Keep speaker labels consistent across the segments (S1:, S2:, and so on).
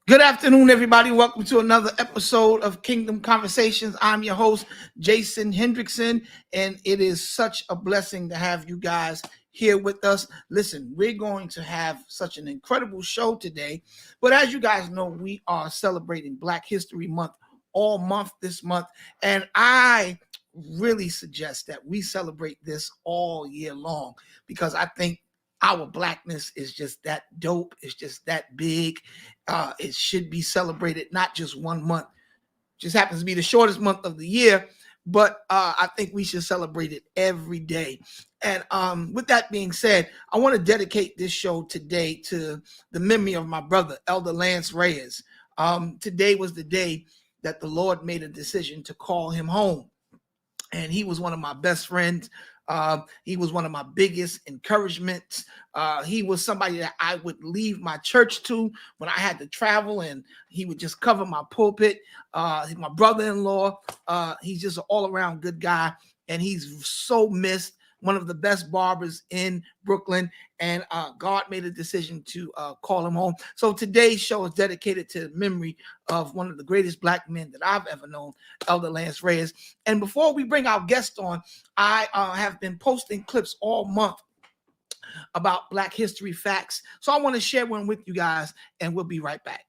S1: Good afternoon, everybody. Welcome to another episode of Kingdom Conversations. I'm your host, Jason Hendrickson, and it is such a blessing to have you guys here with us. Listen, we're going to have such an incredible show today, but as you guys know, we are celebrating Black History Month all month this month, and I really suggest that we celebrate this all year long because I think our blackness is just that dope. It's just that big. It should be celebrated not just one month. Just happens to be the shortest month of the year, but I think we should celebrate it every day. And with that being said, I want to dedicate this show today to the memory of my brother, Elder Lance Reyes. Today was the day that the Lord made a decision to call him home. And he was one of my best friends. He was one of my biggest encouragements. He was somebody that I would leave my church to when I had to travel, and he would just cover my pulpit. He's my brother-in-law. He's just an all-around good guy, and he's so missed. One of the best barbers in Brooklyn, and God made a decision to call him home. So today's show is dedicated to the memory of one of the greatest Black men that I've ever known, Elder Lance Reyes. And before we bring our guest on, I have been posting clips all month about Black history facts. So I want to share one with you guys, and we'll be right back.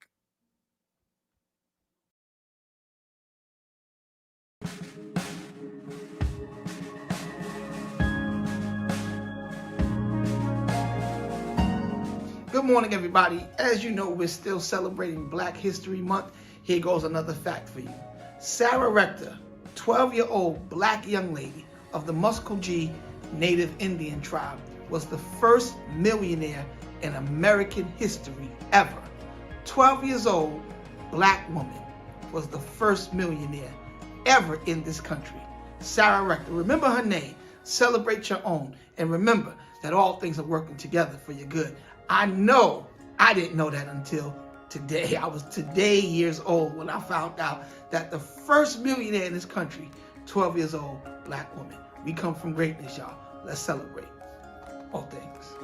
S1: Good morning, everybody. As you know, we're still celebrating Black History Month. Here goes another fact for you. Sarah Rector, 12-year-old Black young lady of the Muskogee Native Indian tribe, was the first millionaire in American history ever. 12 years old, Black woman was the first millionaire ever in this country. Sarah Rector. Remember her name. Celebrate your own. And remember that all things are working together for your good. I know I didn't know that until today. I was today years old when I found out that the first millionaire in this country, 12 years old, Black woman. We come from greatness, y'all. Let's celebrate all things.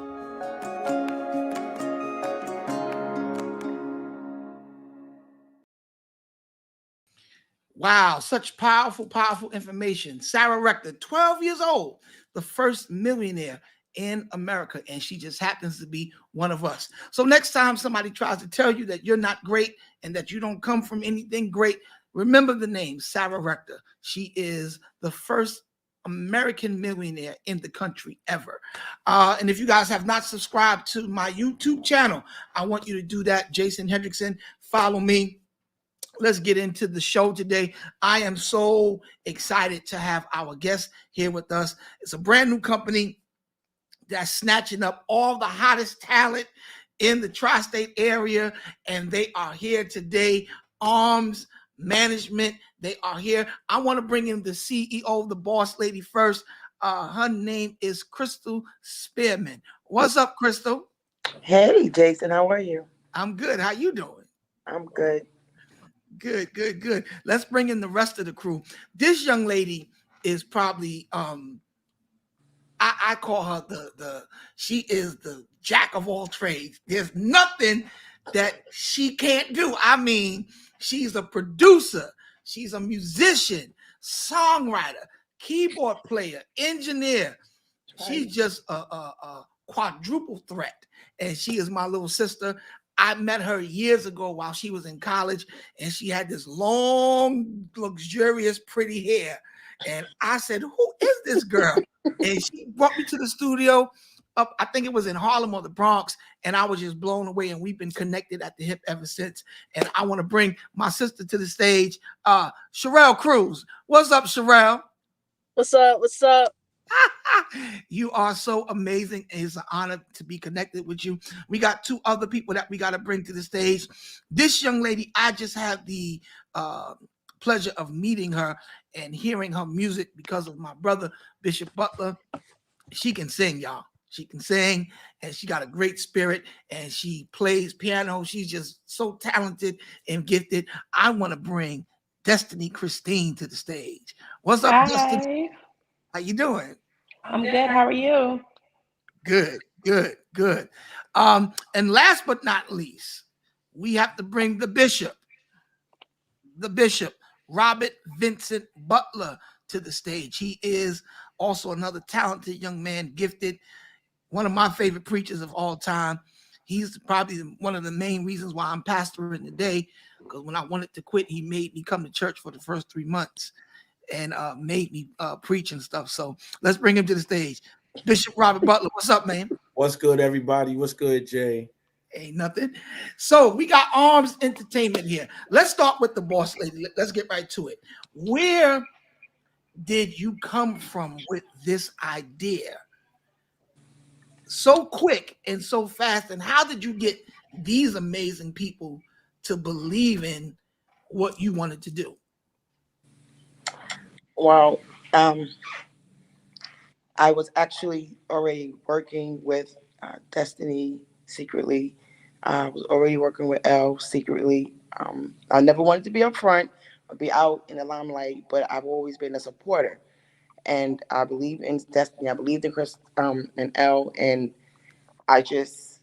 S1: Wow, such powerful, powerful information. Sarah Rector, 12 years old, the first millionaire in America, and she just happens to be one of us. So next time somebody tries to tell you that you're not great and that you don't come from anything great, remember the name Sarah Rector. She is the first American millionaire in the country ever. And if you guys have not subscribed to my YouTube channel, I want you to do that. Jason Hendrickson, follow me. Let's get into the show today. I am so excited to have our guest here with us. It's a brand new company that's snatching up all the hottest talent in the tri-state area, and they are here today. Arms Management, they are here. I want to bring in the CEO, the boss lady first. Her name is Crystal Spearman. What's up, Crystal?
S2: Hey, Jason, how are you?
S1: I'm good. How you doing?
S2: I'm good.
S1: Good. Let's bring in the rest of the crew. This young lady is probably I call her she is the jack of all trades. There's nothing that she can't do. I mean, she's a producer, she's a musician, songwriter, keyboard player, engineer. She's just a quadruple threat, and she is my little sister. I met her years ago while she was in college, and she had this long, luxurious, pretty hair. And I said, "Who is this girl?" And she brought me to the studio up, I think it was in Harlem or the Bronx, and I was just blown away. And we've been connected at the hip ever since. And I want to bring my sister to the stage, Sherelle Cruz. What's up, Sherelle?
S3: What's up?
S1: You are so amazing. It's an honor to be connected with you. We got two other people that we got to bring to the stage. This young lady, I just had the pleasure of meeting her and hearing her music because of my brother, Bishop Butler. She can sing, y'all. She can sing, and she got a great spirit, and she plays piano. She's just so talented and gifted. I want to bring Destiny Christine to the stage. What's up,
S4: Hi.
S1: Destiny? How you doing?
S4: I'm good. How are you?
S1: Good. And last but not least, we have to bring the bishop, Robert Vincent Butler, to the stage. He is also another talented young man, gifted, one of my favorite preachers of all time. He's probably one of the main reasons why I'm pastoring today, because when I wanted to quit, he made me come to church for the first 3 months and made me preach and stuff. So let's bring him to the stage. Bishop Robert Butler, what's up, man?
S5: What's good, everybody? What's good, Jay?
S1: Ain't nothing. So we got Arms Entertainment here. Let's start with the boss lady. Let's get right to it. Where did you come from with this idea? So quick and so fast. And how did you get these amazing people to believe in what you wanted to do?
S2: Well, I was actually already working with Destiny secretly. I was already working with L secretly. I never wanted to be up front or be out in the limelight, but I've always been a supporter. And I believe in Destiny. I believed in Chris and L, and I just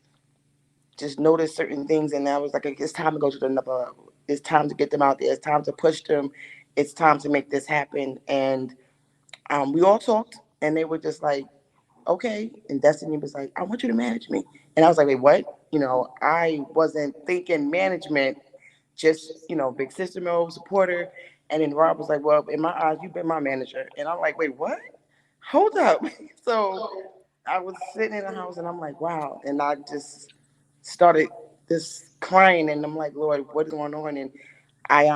S2: noticed certain things, and I was like, it's time to go to the another level. It's time to get them out there. It's time to push them. It's time to make this happen. And we all talked, and they were just like, okay. And Destiny was like, I want you to manage me. And I was like, wait, what? I wasn't thinking management, just, big sister mode, supporter. And then Rob was like, well, in my eyes, you've been my manager. And I'm like, wait, what? Hold up. So I was sitting in the house, and I'm like, wow. And I just started this crying, and I'm like, Lord, what is going on? And I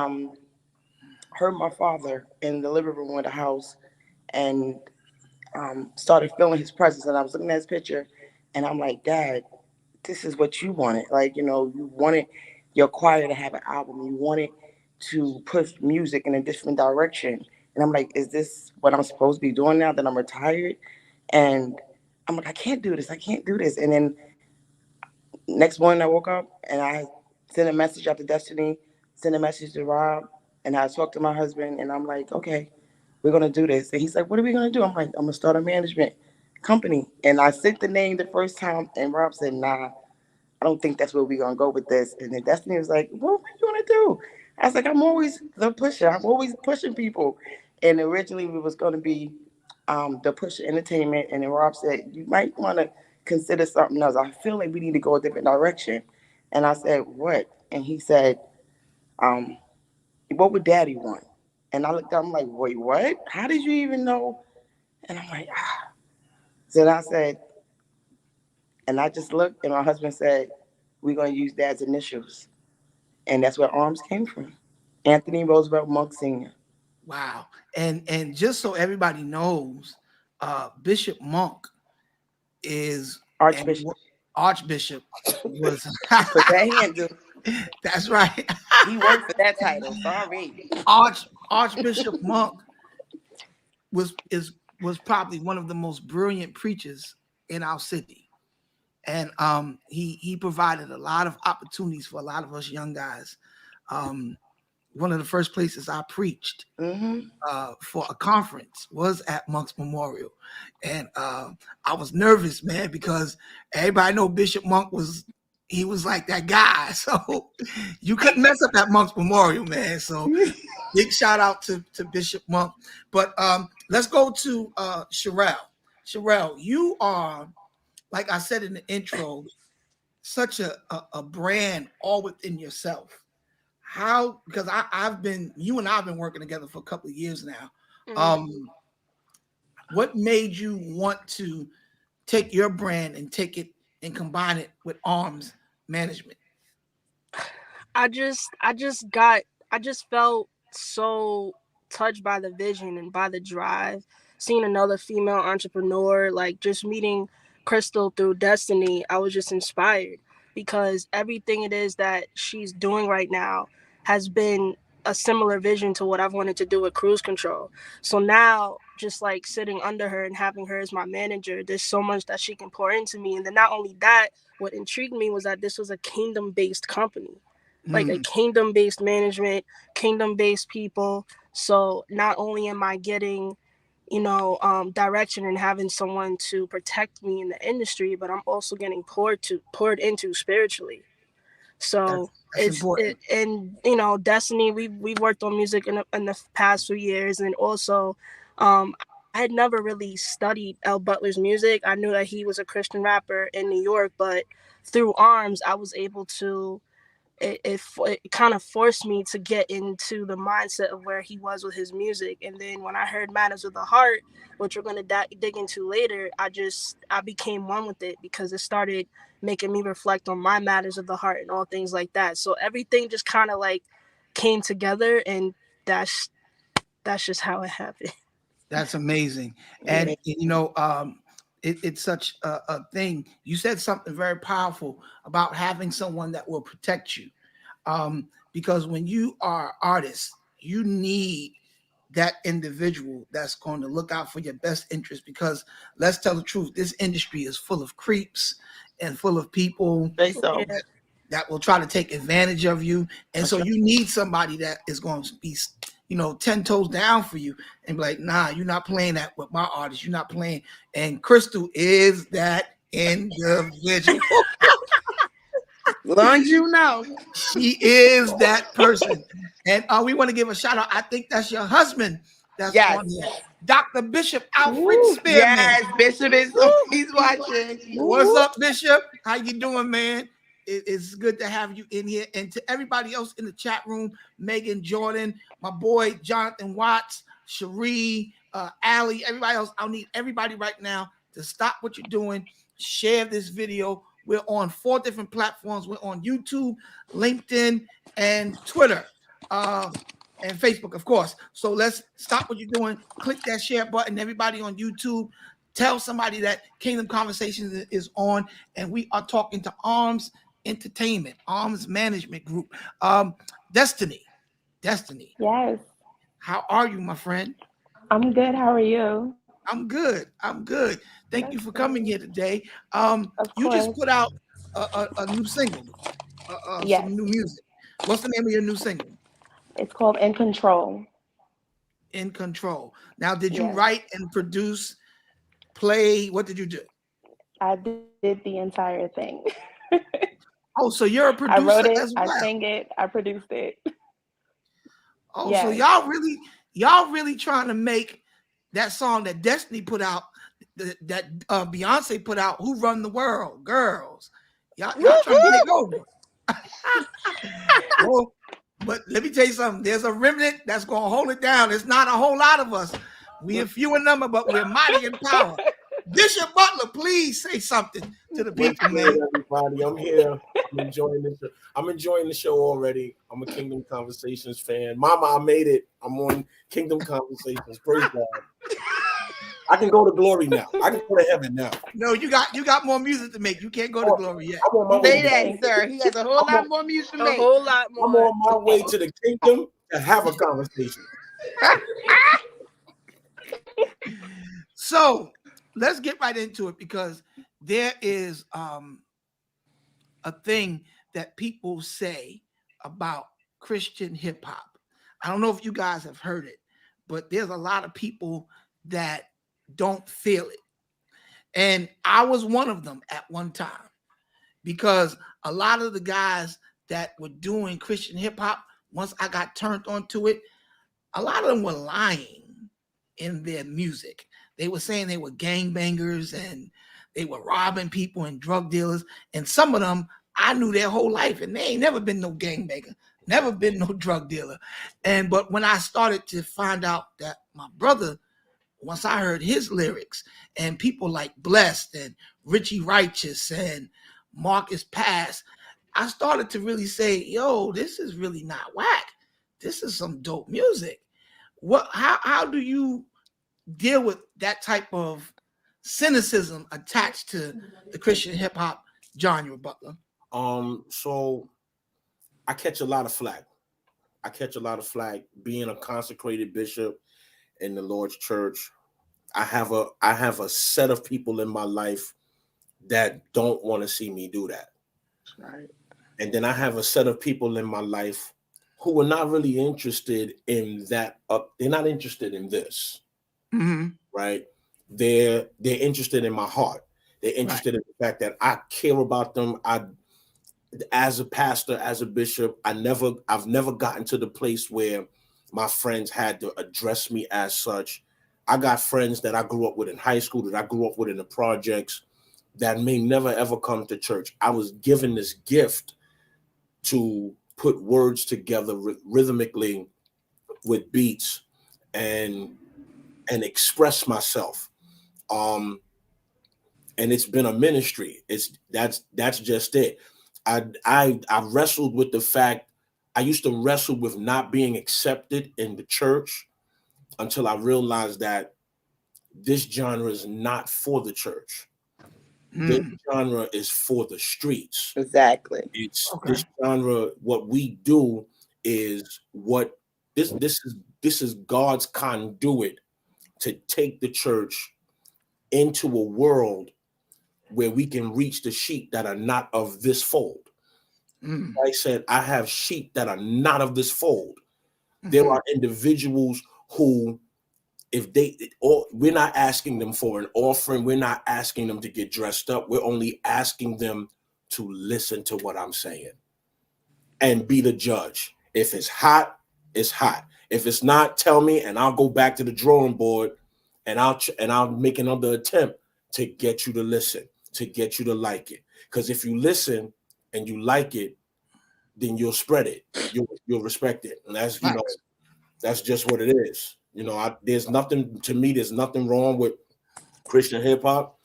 S2: heard my father in the living room of the house, and started feeling his presence. And I was looking at his picture, and I'm like, Dad, this is what you wanted. Like, you wanted your choir to have an album. You wanted to push music in a different direction. And I'm like, is this what I'm supposed to be doing now that I'm retired? And I'm like, I can't do this. I can't do this. And then next morning I woke up, and I sent a message out to Destiny, sent a message to Rob, and I talked to my husband, and I'm like, okay, we're gonna do this. And he's like, what are we gonna do? I'm like, I'm gonna start a management company. And I sent the name the first time, and Rob said, nah, I don't think that's where we're gonna go with this. And then Destiny was like, well, what you wanna do? I was like, I'm always the pusher. I'm always pushing people. And originally it was gonna be the Pusher Entertainment, and then Rob said, you might wanna consider something else. I feel like we need to go a different direction. And I said, what? And he said, um, what would Daddy want? And I looked up, I'm like, wait, what? How did you even know? And I'm like, ah. So then I said, and I just looked, and my husband said, we're going to use Dad's initials. And that's where Arms came from. Anthony Roosevelt Monk Sr.
S1: Wow. And just so everybody knows, Bishop Monk is and
S2: Archbishop.
S1: Archbishop was
S2: Put that hand, dude.
S1: that's right.
S2: He worked for that title. Sorry.
S1: Archbishop Monk was probably one of the most brilliant preachers in our city. And he provided a lot of opportunities for a lot of us young guys. One of the first places I preached
S2: Mm-hmm.
S1: for a conference was at Monk's Memorial, and I was nervous, man, because everybody know Bishop Monk was like that guy, so you couldn't mess up at Monk's Memorial, man. So big shout out to Bishop Monk. But let's go to Sherelle. Sherelle, you are, like I said in the intro, such a brand all within yourself. How, because I've been, you and I've been working together for a couple of years now. What made you want to take your brand and take it and combine it with Arms Management?
S3: I just felt so touched by the vision and by the drive. Seeing another female entrepreneur, like just meeting Crystal through Destiny, I was just inspired because everything it is that she's doing right now has been a similar vision to what I've wanted to do with Cruise Control. So now, just like sitting under her and having her as my manager, there's so much that she can pour into me. And then not only that, what intrigued me was that this was a kingdom-based company, like a kingdom-based management, kingdom-based people. So not only am I getting, direction and having someone to protect me in the industry, but I'm also getting poured into spiritually. So
S1: That's important.
S3: and Destiny. We worked on music in the past few years, and also, I had never really studied L. Butler's music. I knew that he was a Christian rapper in New York, but through Arms, I was able to it kind of forced me to get into the mindset of where he was with his music. And then when I heard Matters of the Heart, which we're going to dig into later, I became one with it because it started making me reflect on my matters of the heart and all things like that. So everything just kind of like came together, and that's that's just how it happened.
S1: That's amazing. And
S2: Amen.
S1: it's such a thing. You said something very powerful about having someone that will protect you. Because when you are artists, you need that individual that's going to look out for your best interest. Because let's tell the truth, this industry is full of creeps and full of people
S2: Say so.
S3: Yeah.
S1: that will try to take advantage of you. And
S2: That's
S1: so
S2: right.
S1: you need somebody that is going to be, 10 toes down for you and be like, nah, you're not playing that with my artist. You're not playing. And Crystal is that individual.
S2: Long you know.
S1: She is that person. And we want to give a shout out. I think that's your husband that's
S2: Yes.
S1: on here. Dr. Bishop Alfred
S4: Woo.
S1: Spearman.
S2: Yes, Bishop is he's watching.
S1: What's
S4: Woo.
S1: up, Bishop? How you doing, man? It's good to have you in here. And to everybody else in the chat room, Megan Jordan, my boy Jonathan Watts, Cherie, Allie, everybody else. I'll need everybody right now to stop what you're doing, share this video. We're on 4 different platforms. We're on YouTube, LinkedIn, and Twitter. And Facebook, of course. So let's stop what you're doing. Click that share button. Everybody on YouTube, tell somebody that Kingdom Conversations is on, and we are talking to Arms Entertainment, Arms Management Group. Destiny,
S4: Yes,
S1: how are you, my friend?
S4: I'm good. How are you?
S1: I'm good. I'm good. Thank
S4: That's
S1: you for coming
S4: good.
S1: here today.
S4: Of
S1: You just
S4: course.
S1: put out a new single,
S4: Yes,
S1: some new music. What's the name of your new single?
S4: it's called In Control.
S1: In Control. Now, did you
S4: Yes,
S1: write and produce, play? What did you do?
S4: I did the entire thing.
S1: Oh, so you're a
S4: I wrote
S1: producer
S4: it,
S1: as
S4: I
S1: well.
S4: sang it, I produced it.
S1: Oh, so
S4: Yes.
S1: y'all really trying to make that song that Destiny put out, that Beyonce put out, "Who Run the World," girls. Y'all trying to take over. Well, but let me tell you something. There's a remnant that's gonna hold it down. It's not a whole lot of us. We are few in number, but we're mighty in power. Bishop Butler, please say something to the
S5: What's
S1: people,
S5: good,
S1: man.
S5: everybody? I'm here. I'm enjoying the show. I'm enjoying the show already. I'm a Kingdom Conversations fan. Mama, I made it. I'm on Kingdom Conversations. Praise God. I can go to glory now. I can go to heaven now.
S1: No, you got more music to make. You can't go to glory yet.
S5: I'm on my
S2: Say
S5: way.
S2: that, sir. He has a whole lot more music to
S3: A
S2: make.
S3: whole lot
S5: I'm
S3: more.
S5: on my way to the kingdom to have a conversation.
S1: So let's get right into it, because there is a thing that people say about Christian hip hop. I don't know if you guys have heard it, but there's a lot of people that don't feel it. And I was one of them at one time, because a lot of the guys that were doing Christian hip hop, once I got turned onto it, a lot of them were lying in their music. They were saying they were gangbangers and they were robbing people and drug dealers. And some of them, I knew their whole life, and they ain't never been no gangbanger, never been no drug dealer. But when I started to find out that my brother, once I heard his lyrics, and people like Blessed and Richie Righteous and Marcus Pass, I started to really say, yo, this is really not whack. This is some dope music. How do you deal with that type of cynicism attached to the Christian hip hop genre, Butler?
S5: So I catch a lot of flack. Being a consecrated bishop in the Lord's church. I have a set of people in my life that don't want to see me do that.
S2: Right.
S5: And then I have a set of people in my life who are not really interested in that. They're not interested in this, right? They're interested in my heart. They're interested in the fact that I care about them. as a pastor, as a bishop, I've never gotten to the place where my friends had to address me as such. I got friends that I grew up with in high school, that I grew up with in the projects, that may never ever come to church. I was given this gift to put words together rhythmically with beats and express myself. Um, and it's been a ministry. That's just it. I wrestled with the fact, I used to wrestle with not being accepted in the church until I realized that this genre is not for the church. This genre is for the streets.
S2: Exactly.
S5: It's
S1: Okay.
S5: this genre. What we do is what this is God's conduit to take the church into a world where we can reach the sheep that are not of this fold. I said, I have sheep that are not of this fold. There are individuals who, if they, or we're not asking them for an offering, we're not asking them to get dressed up. We're only asking them to listen to what I'm saying and be the judge. If it's hot, it's hot. If it's not, tell me, and I'll go back to the drawing board, and I'll make another attempt to get you to listen, to get you to like it. Because if you listen and you like it, then you'll spread it. You'll respect it, and that's that's just what it is. There's nothing, to me. There's nothing wrong with Christian hip hop.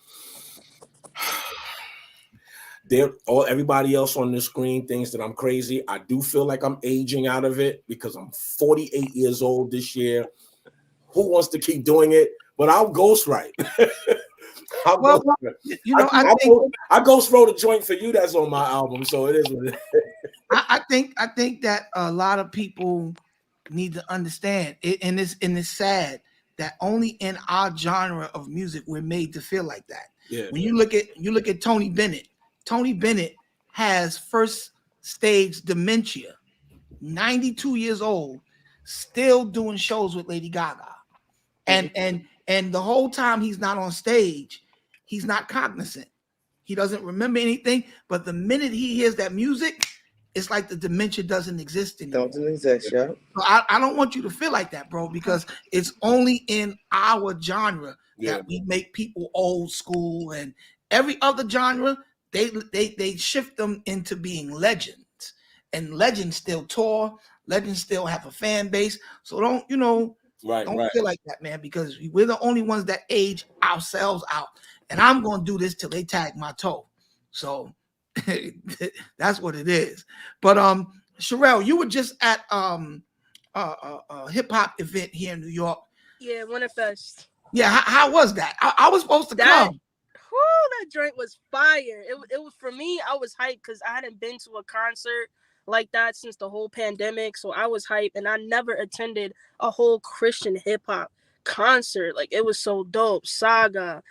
S5: Everybody else on the screen thinks that I'm crazy. I do feel like I'm aging out of it because I'm 48 years old this year. Who wants to keep doing it? But I'll ghostwrite.
S1: Well,
S5: I ghost wrote a joint for you that's on my album, so it is what it is.
S1: I think that a lot of people need to understand it, and it's sad that only in our genre of music we're made to feel like that.
S5: Yeah.
S1: When you look at Tony Bennett, Tony Bennett has first stage dementia, 92 years old, still doing shows with Lady Gaga. And the whole time he's not on stage, he's not cognizant. He doesn't remember anything, but the minute he hears that music, it's like the dementia doesn't exist anymore.
S2: Doesn't exist, yeah.
S1: So I don't want you to feel like that, bro, because it's only in our genre that we make people old school, and every other genre, they shift them into being legends. And legends still tour, legends still have a fan base. So don't feel like that, man, because we're the only ones that age ourselves out. And I'm gonna do this till they tag my toe. So that's what it is. But Sherelle, you were just at a hip hop event here in New York.
S3: Yeah, Winterfest.
S1: Yeah, how was that? I was supposed to come.
S3: That joint was fire. It was, for me, I was hyped because I hadn't been to a concert like that since the whole pandemic. So I was hyped, and I never attended a whole Christian hip hop concert. Like, it was so dope. Saga,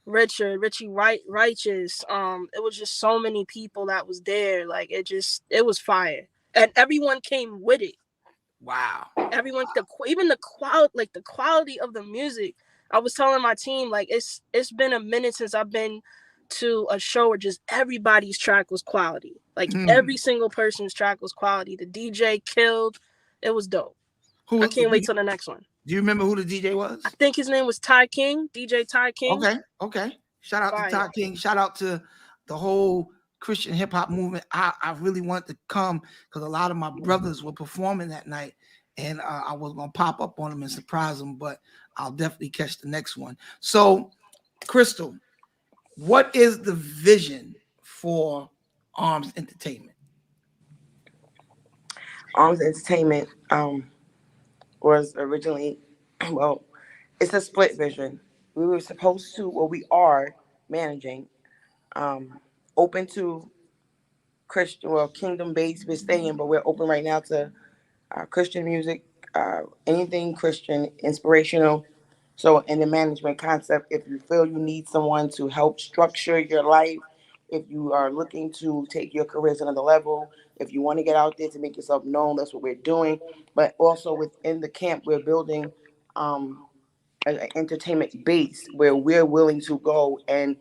S3: Richie Righteous. It was just so many people that was there. Like, it was fire. And everyone came with it.
S1: Wow.
S3: Everyone, even the quality of the music. I was telling my team, like, it's been a minute since I've been to a show where just everybody's track was quality. Like, every single person's track was quality. The DJ killed. It was dope. I can't wait till the next one.
S1: Do you remember who the DJ was?
S3: I think his name was Ty King, DJ Ty King.
S1: Okay. Shout out to Ty King. Shout out to the whole Christian hip hop movement. I really wanted to come because a lot of my brothers were performing that night, and I was gonna pop up on them and surprise them, but I'll definitely catch the next one. So, Crystal, what is the vision for Arms Entertainment?
S2: Arms Entertainment was originally, well, it's a split vision. We were supposed to, or we are managing, open to Christian, well, kingdom based, we're staying, but we're open right now to Christian music, anything Christian, inspirational. So in the management concept, if you feel you need someone to help structure your life, if you are looking to take your career to another level, if you want to get out there to make yourself known, that's what we're doing. But also within the camp, we're building an entertainment base where we're willing to go and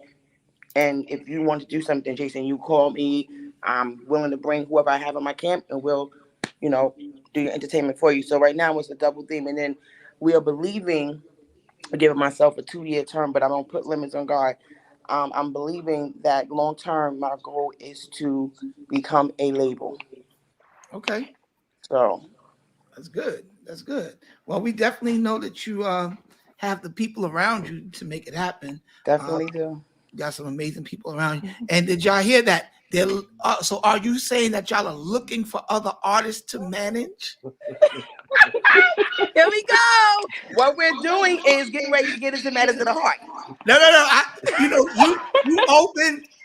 S2: if you want to do something, Jason, you call me, I'm willing to bring whoever I have in my camp, and we'll, you know, do your entertainment for you. So right now it's a double theme, and then we are believing, giving myself a 2-year term, but I don't put limits on God. I'm believing that long term, my goal is to become a label.
S1: Okay,
S2: So
S1: that's good. That's good. Well, we definitely know that you have the people around you to make it happen.
S2: definitely do.
S1: You got some amazing people around you. And did y'all hear that? So are you saying that y'all are looking for other artists to manage?
S3: Here we go.
S2: What we're doing is getting ready to get into matters of the heart.
S1: No.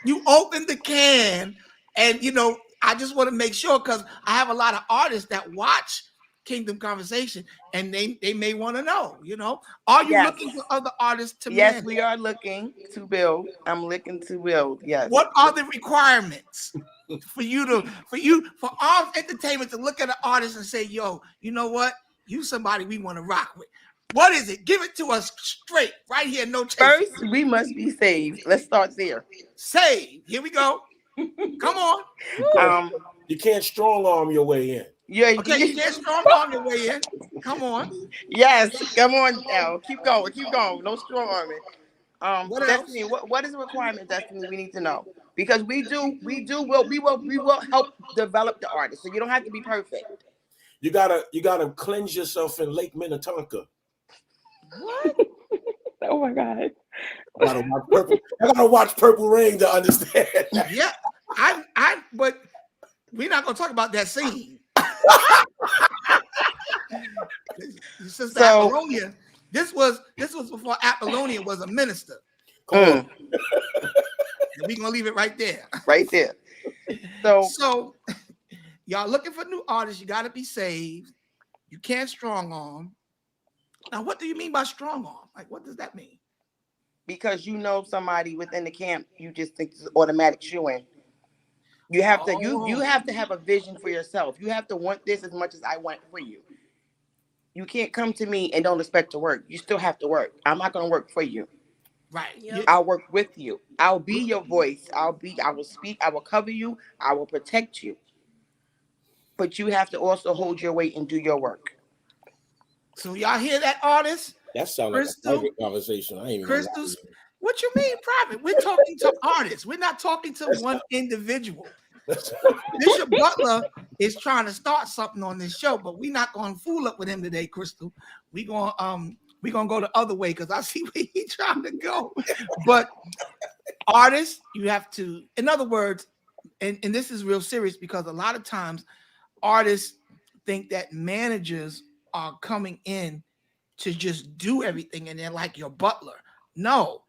S1: You open the can, and I just want to make sure because I have a lot of artists that watch Kingdom Conversation, and they may want to know. Are you
S2: Yes.
S1: looking for other artists to
S2: Yes,
S1: manage?
S2: we are looking to build. I'm looking to build. Yes.
S1: What are the requirements for Arms Entertainment to look at an artist and say, "Yo, you know what? You somebody we want to rock with." What is it? Give it to us straight, right here, no chasing.
S2: First, we must be saved. Let's start there.
S1: Save. Here we go. Come on.
S5: You can't strong arm your way in.
S2: Yeah.
S1: Okay, you can't strong arm your way in. Come on.
S2: Yes. Come on, L. Keep going. Keep going. No strong arming.
S1: What else?
S2: Destiny. What is the requirement, Destiny? We need to know because we will help develop the artist. So you don't have to be perfect.
S5: You gotta cleanse yourself in Lake Minnetonka.
S1: What?
S4: Oh my God.
S5: I gotta watch Purple Rain to understand.
S1: Yeah, but we're not gonna talk about that scene. Sister Apollonia, this was before Apollonia was a minister.
S5: Come on.
S1: And we're gonna leave it right there.
S2: Right there.
S1: So y'all looking for new artists, you gotta be saved. You can't strong arm. Now, what do you mean by strong arm? Like, what does that mean?
S2: Because you know somebody within the camp, you just think it's automatic shoe-in. You have to you have to have a vision for yourself. You have to want this as much as I want for you. You can't come to me and don't expect to work. You still have to work. I'm not going to work for you.
S1: Right.
S3: Yep.
S2: I'll work with you. I'll be your voice. I will speak. I will cover you. I will protect you. But you have to also hold your weight and do your work.
S1: So y'all hear that, artists?
S5: That sounds like a private conversation. I ain't even
S1: Crystal, what you mean private? We're talking to artists. We're not talking to one individual. Bishop Butler is trying to start something on this show, but we're not going to fool up with him today, Crystal. We're gonna go the other way because I see where he's trying to go. But artists, you have to, in other words, and this is real serious because a lot of times artists think that managers are coming in to just do everything and they're like your butler. No,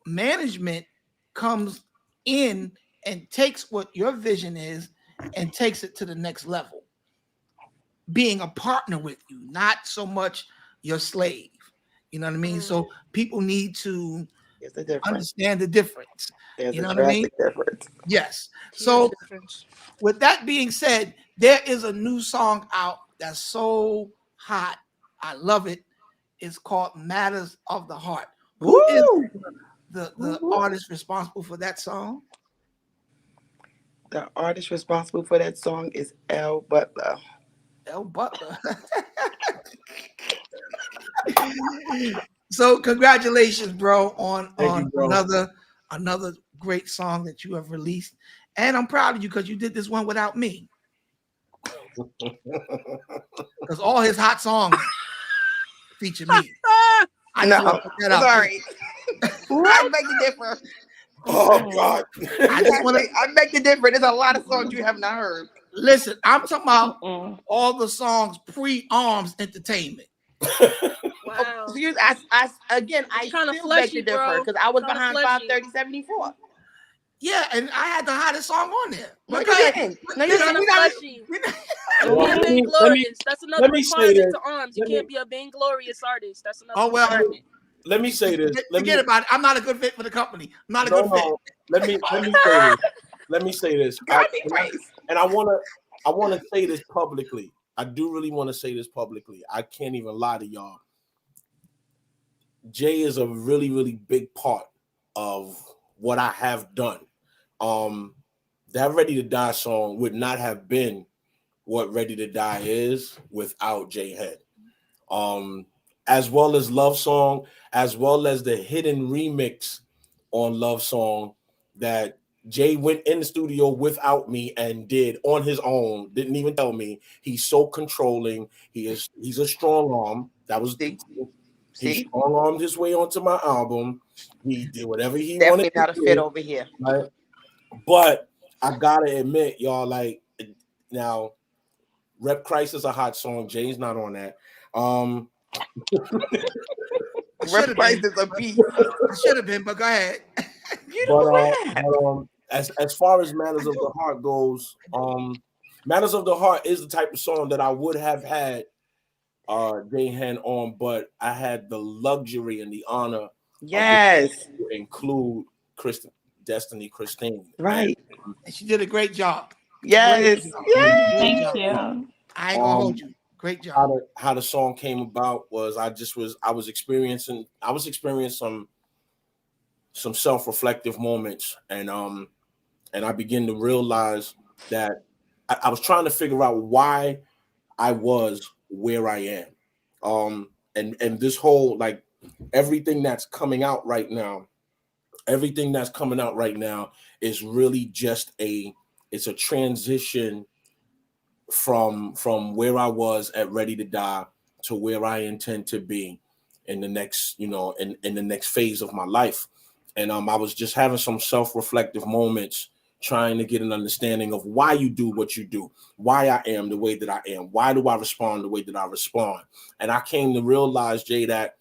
S1: management comes in and takes what your vision is and takes it to the next level. Being a partner with you, not so much your slave. You know what I mean? So people need to understand the difference.
S2: There's
S1: you know
S2: a
S1: what I mean?
S2: difference.
S1: Yes. So with that being said, there is a new song out that's so hot. I love it. It's called Matters of the Heart. Who is the artist responsible for that song?
S2: The artist responsible for that song is L. Butler.
S1: L. Butler. So congratulations, bro, on
S5: you, bro.
S1: another great song that you have released. And I'm proud of you because you did this one without me. Because all his hot songs feature me.
S2: Sorry. I beg to differ.
S5: Oh God.
S2: I beg to differ. There's a lot of songs you have not heard.
S1: Listen, I'm talking about all the songs pre-Arms Entertainment.
S3: Wow.
S2: Excuse, I still beg to differ because I was behind 530-74.
S1: Yeah, and I had the hottest song on there.
S2: No, you didn't. No, you didn't.
S3: That's another requirement to Arms. You can't be a vainglorious artist. That's another requirement.
S5: Let me say this.
S1: Forget about it. I'm not a good fit for the company. I'm not a good fit.
S5: Let me say this. Let me say this. And I wanna say this publicly. I do really want to say this publicly. I can't even lie to y'all. Jay is a really, really big part of what I have done. that Ready to Die song would not have been what Ready to Die is without Jay Hen. As well as Love Song, as well as the hidden remix on Love Song that Jay went in the studio without me and did on his own, didn't even tell me. He's so controlling. He's a strong arm. That was
S2: See?
S5: he
S2: See?
S5: strong armed his way onto my album. He did whatever he
S2: Definitely
S5: wanted
S2: not a
S5: to
S2: fit
S5: do,
S2: over here.
S5: right? But I gotta admit, y'all, like now, Rep Christ is a hot song. Jay's not on that.
S2: Rep Price is a beat.
S1: I should have been, but go ahead.
S2: You don't rap.
S5: As far as Matters of the Heart goes, Matters of the Heart is the type of song that I would have had Jay Hen on, but I had the luxury and the honor
S2: Yes.
S5: to include Destiny Christine.
S2: Right.
S1: And she did a great job.
S2: Yes.
S1: Great job.
S2: Yes.
S1: Great
S4: Thank
S1: job.
S4: you.
S1: I ain't gonna hold you. Great job.
S5: How the song came about was I was experiencing some self-reflective moments, and I began to realize that I was trying to figure out why I was where I am. And this whole, like, everything that's coming out right now is really just it's a transition from where I was at Ready to Die to where I intend to be in the next, in the next phase of my life. And I was just having some self-reflective moments, trying to get an understanding of why you do what you do, why I am the way that I am, why do I respond the way that I respond. And I came to realize, Jay, that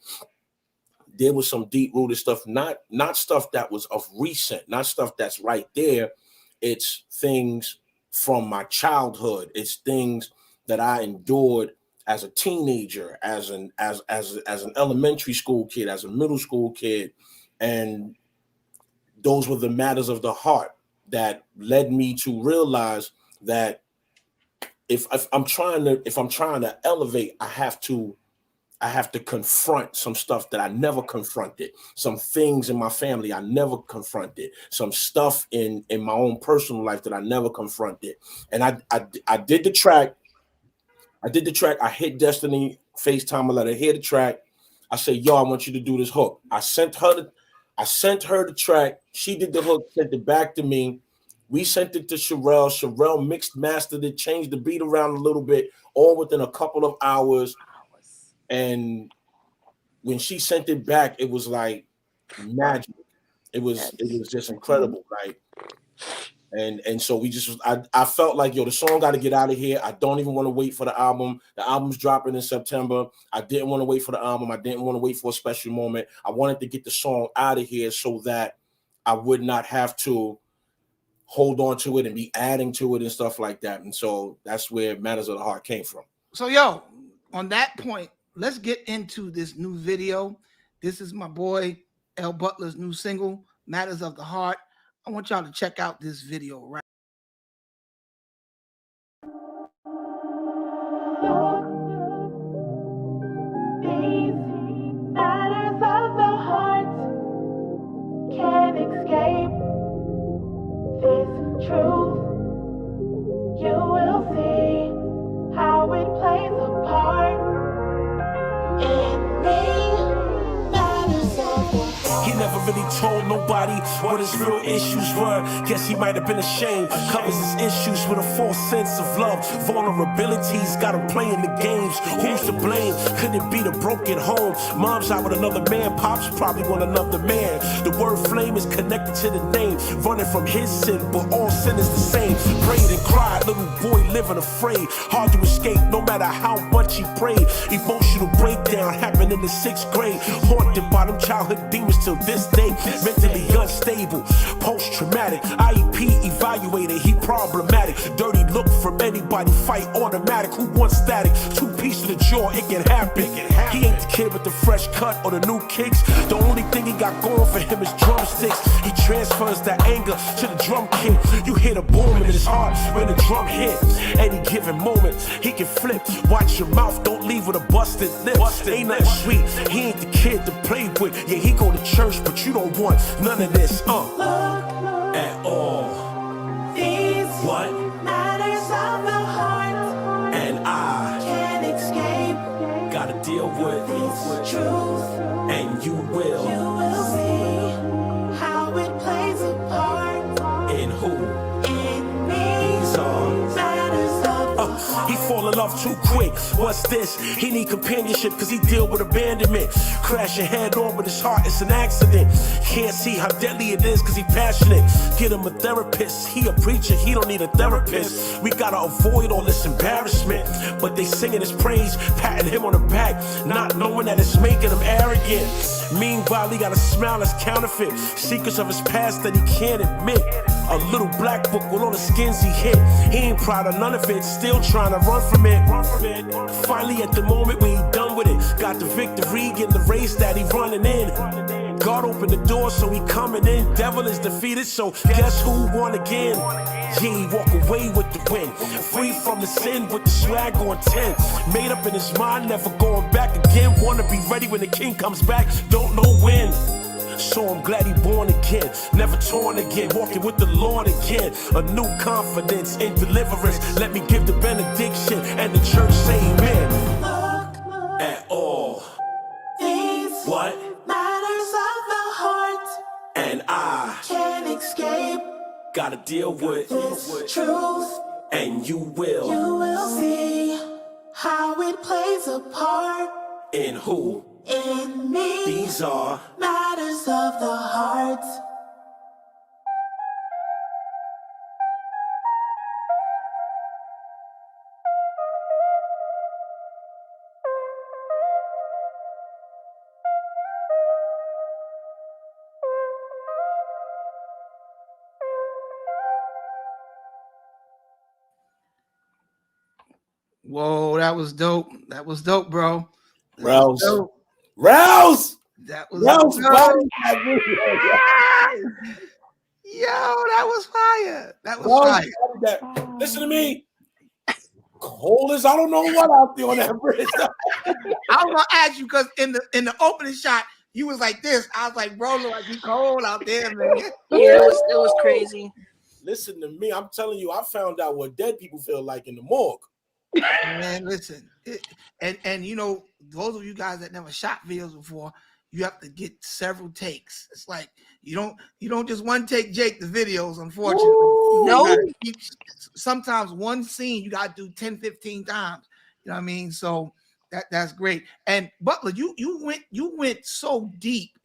S5: there was some deep-rooted stuff, not stuff that was of recent, not stuff that's right there. It's things from my childhood. It's things that I endured as a teenager, as an elementary school kid, as a middle school kid, and those were the matters of the heart that led me to realize that if I'm trying to elevate, I have to confront some stuff that I never confronted, some things in my family I never confronted, some stuff in my own personal life that I never confronted. And I did the track. I hit Destiny FaceTime. I let her hear the track. I said, yo, I want you to do this hook. I sent her the track. She did the hook, sent it back to me. We sent it to Sherelle. Sherelle mixed, mastered it, changed the beat around a little bit, all within a couple of hours. And when she sent it back, it was like magic. It was just incredible. Like, and so I felt like, yo, the song got to get out of here. I don't even want to wait for the album. The album's dropping in September. I didn't want to wait for the album. I didn't want to wait for a special moment. I wanted to get the song out of here so that I would not have to hold on to it and be adding to it and stuff like that. And so that's where Matters of the Heart came from.
S1: So, yo, on that point, let's get into this new video. This is my boy L Butler's new single, Matters of the Heart. I want y'all to check out this video right.
S6: These matters of the heart can't escape this truth. You will see how it plays a part in me. Matters of the heart.
S7: He never really told nobody what his real issues were. Guess he might have been ashamed. Covers his issues with a false sense of love. Vulnerabilities got him playing the games. Who's to blame? Could it be the broken home? Mom's out with another man. Pops probably want another man. The word flame is connected to the name. Running from his sin, but all sin is the same. Prayed and cried, little boy living afraid. Hard to escape no matter how much he prayed. Emotional breakdown happened in the 6th grade. Haunted by them childhood demons till this day. Mentally unstable, post-traumatic, IEP evaluated, he problematic. Dirty look from anybody, fight automatic. Who wants static? 2 pieces of the jaw, it can happen. He ain't the kid with the fresh cut or the new kicks. The only thing he got going for him is drumsticks. He transfers that anger to the drum kit. You hear the boom in his heart when the drum hit. Any given moment, he can flip. Watch your mouth, don't leave with a busted lip. Ain't nothing sweet, he ain't the kid to play with. Yeah, he go to church, but you don't want none of this, at all.
S6: These
S7: plays,
S6: truth,
S7: and you
S6: you
S7: will.
S6: will see how it plays a part
S7: In who?
S6: in me.
S7: These are.
S6: Matters of the
S7: He fall in love too quick. What's this? He need companionship cause he deal with abandonment. Crashing head on with his heart, it's an accident. Can't see how deadly it is cause he passionate. Get him a therapist. He a preacher, he don't need a therapist. We gotta avoid all this embarrassment. But they singing his praise, patting him on the back, not knowing that it's making him arrogant. Meanwhile, he got a smile that's counterfeit. Secrets of his past that he can't admit. A little black book with all the skins he hit. He ain't proud of none of it, still trying to run from it. Finally at the moment when he done with it, got the victory in the race that he running in. God opened the door so he coming in. Devil is defeated, so guess who won again? Yeah, he walk away with the win. Free from the sin with the swag on 10. Made up in his mind, never going back again. Wanna be ready when the king comes back, don't know when. So I'm glad he born again, never torn again, walking with the Lord again. A new confidence in deliverance. Let me give the benediction and the church say amen.
S6: look,
S7: At all.
S6: these
S7: What?
S6: matters of the heart
S7: And I
S6: can't escape
S7: gotta deal with
S6: this truth.
S7: and you will.
S6: You will see how it plays a part
S7: In who?
S6: in me.
S7: These are.
S6: Matters of the heart.
S1: Whoa, that was dope. That was dope, bro. That was
S5: Rouse.
S1: dope.
S5: Rouse.
S1: That was
S5: Rouse.
S1: dope.
S5: Body that video.
S1: Yo, that was fire. That was
S5: Rouse
S1: fire.
S5: body that. Listen to me. Cold as I don't know what out there on that bridge.
S1: I was gonna ask you because in the opening shot, you was like this. I was like, bro, look like he cold out there, man.
S3: Yeah, it was crazy.
S5: Listen to me. I'm telling you, I found out what dead people feel like in the morgue.
S1: Man, listen, and you know, those of you guys that never shot videos before, you have to get several takes. It's like you don't just one take Jake the videos, unfortunately.
S5: Ooh.
S3: No.
S1: You gotta keep- sometimes one scene you gotta do 10, 15 times. You know what I mean? So that's great. And Butler, you went so deep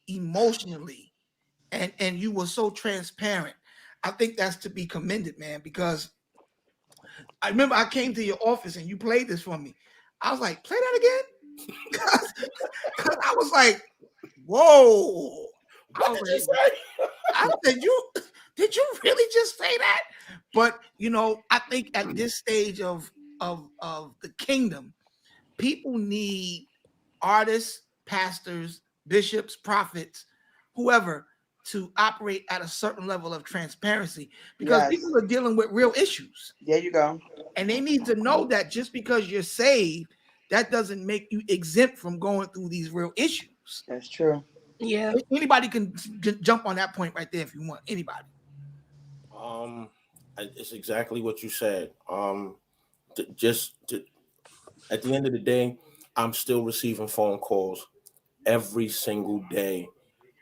S1: emotionally, and you were so transparent. I think that's to be commended, man, because I remember I came to your office and you played this for me. I was like, play that again? Because I was like, whoa.
S5: What did you say?
S1: I said, did you really just say that? But you know, I think at this stage of the kingdom, people need artists, pastors, bishops, prophets, whoever, to operate at a certain level of transparency because
S2: Yes.
S1: people are dealing with real issues.
S2: There you go.
S1: And they need to know that just because you're saved, that doesn't make you exempt from going through these real issues.
S2: That's true.
S3: Yeah.
S1: Anybody can jump on that point right there if you want. Anybody.
S5: It's exactly what you said. At the end of the day, I'm still receiving phone calls every single day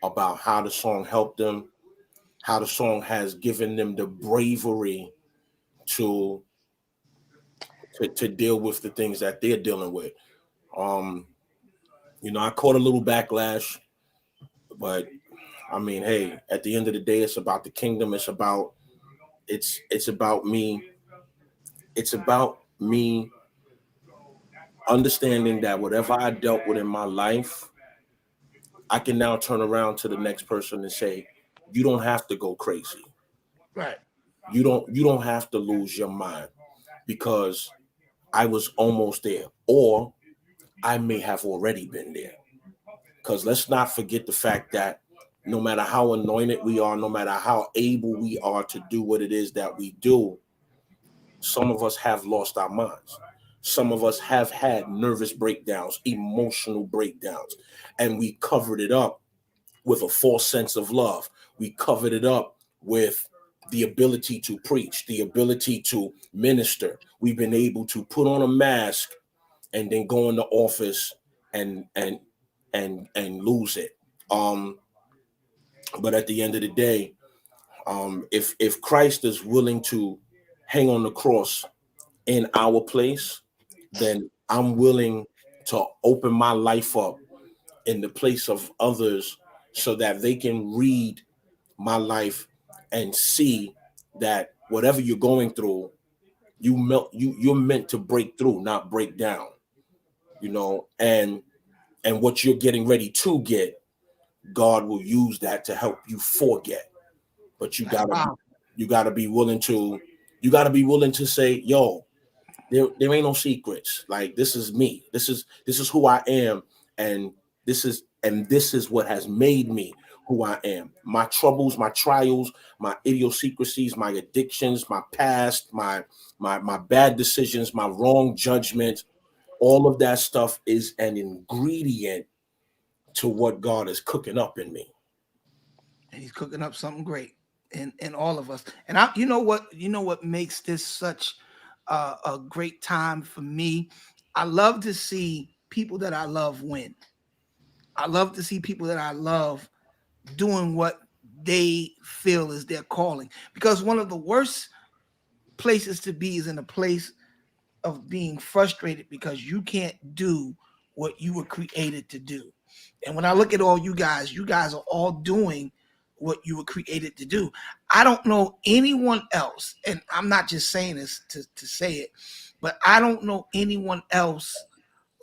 S5: about how the song helped them, how the song has given them the bravery to deal with the things that they're dealing with. You know, I caught a little backlash, but I mean, hey, at the end of the day, it's about the kingdom. It's about me. It's about me understanding that whatever I dealt with in my life, I can now turn around to the next person and say, you don't have to go crazy.
S1: Right.
S5: You don't have to lose your mind because I was almost there, or I may have already been there. Because let's not forget the fact that no matter how anointed we are, no matter how able we are to do what it is that we do, some of us have lost our minds. Some of us have had nervous breakdowns, emotional breakdowns, and we covered it up with a false sense of love. We covered it up with the ability to preach, the ability to minister. We've been able to put on a mask and then go in the office and lose it. But at the end of the day, if Christ is willing to hang on the cross in our place, then I'm willing to open my life up in the place of others so that they can read my life and see that whatever you're going through, you're meant to break through, not break down, and what you're getting ready to get, God will use that to help you forget. But
S1: Wow.
S5: you gotta be willing to say, yo, there ain't no secrets. Like, this is me. This is who I am, and this is what has made me who I am. My troubles, my trials, my idiosyncrasies, my addictions, my past, my bad decisions, my wrong judgments, all of that stuff is an ingredient to what God is cooking up in me.
S1: And he's cooking up something great in all of us. And you know what makes this such a great time for me. I love to see people that I love win. I love to see people that I love doing what they feel is their calling. Because one of the worst places to be is in a place of being frustrated because you can't do what you were created to do. And when I look at all you guys are all doing what you were created to do. I don't know anyone else, and I'm not just saying this to say it, but I don't know anyone else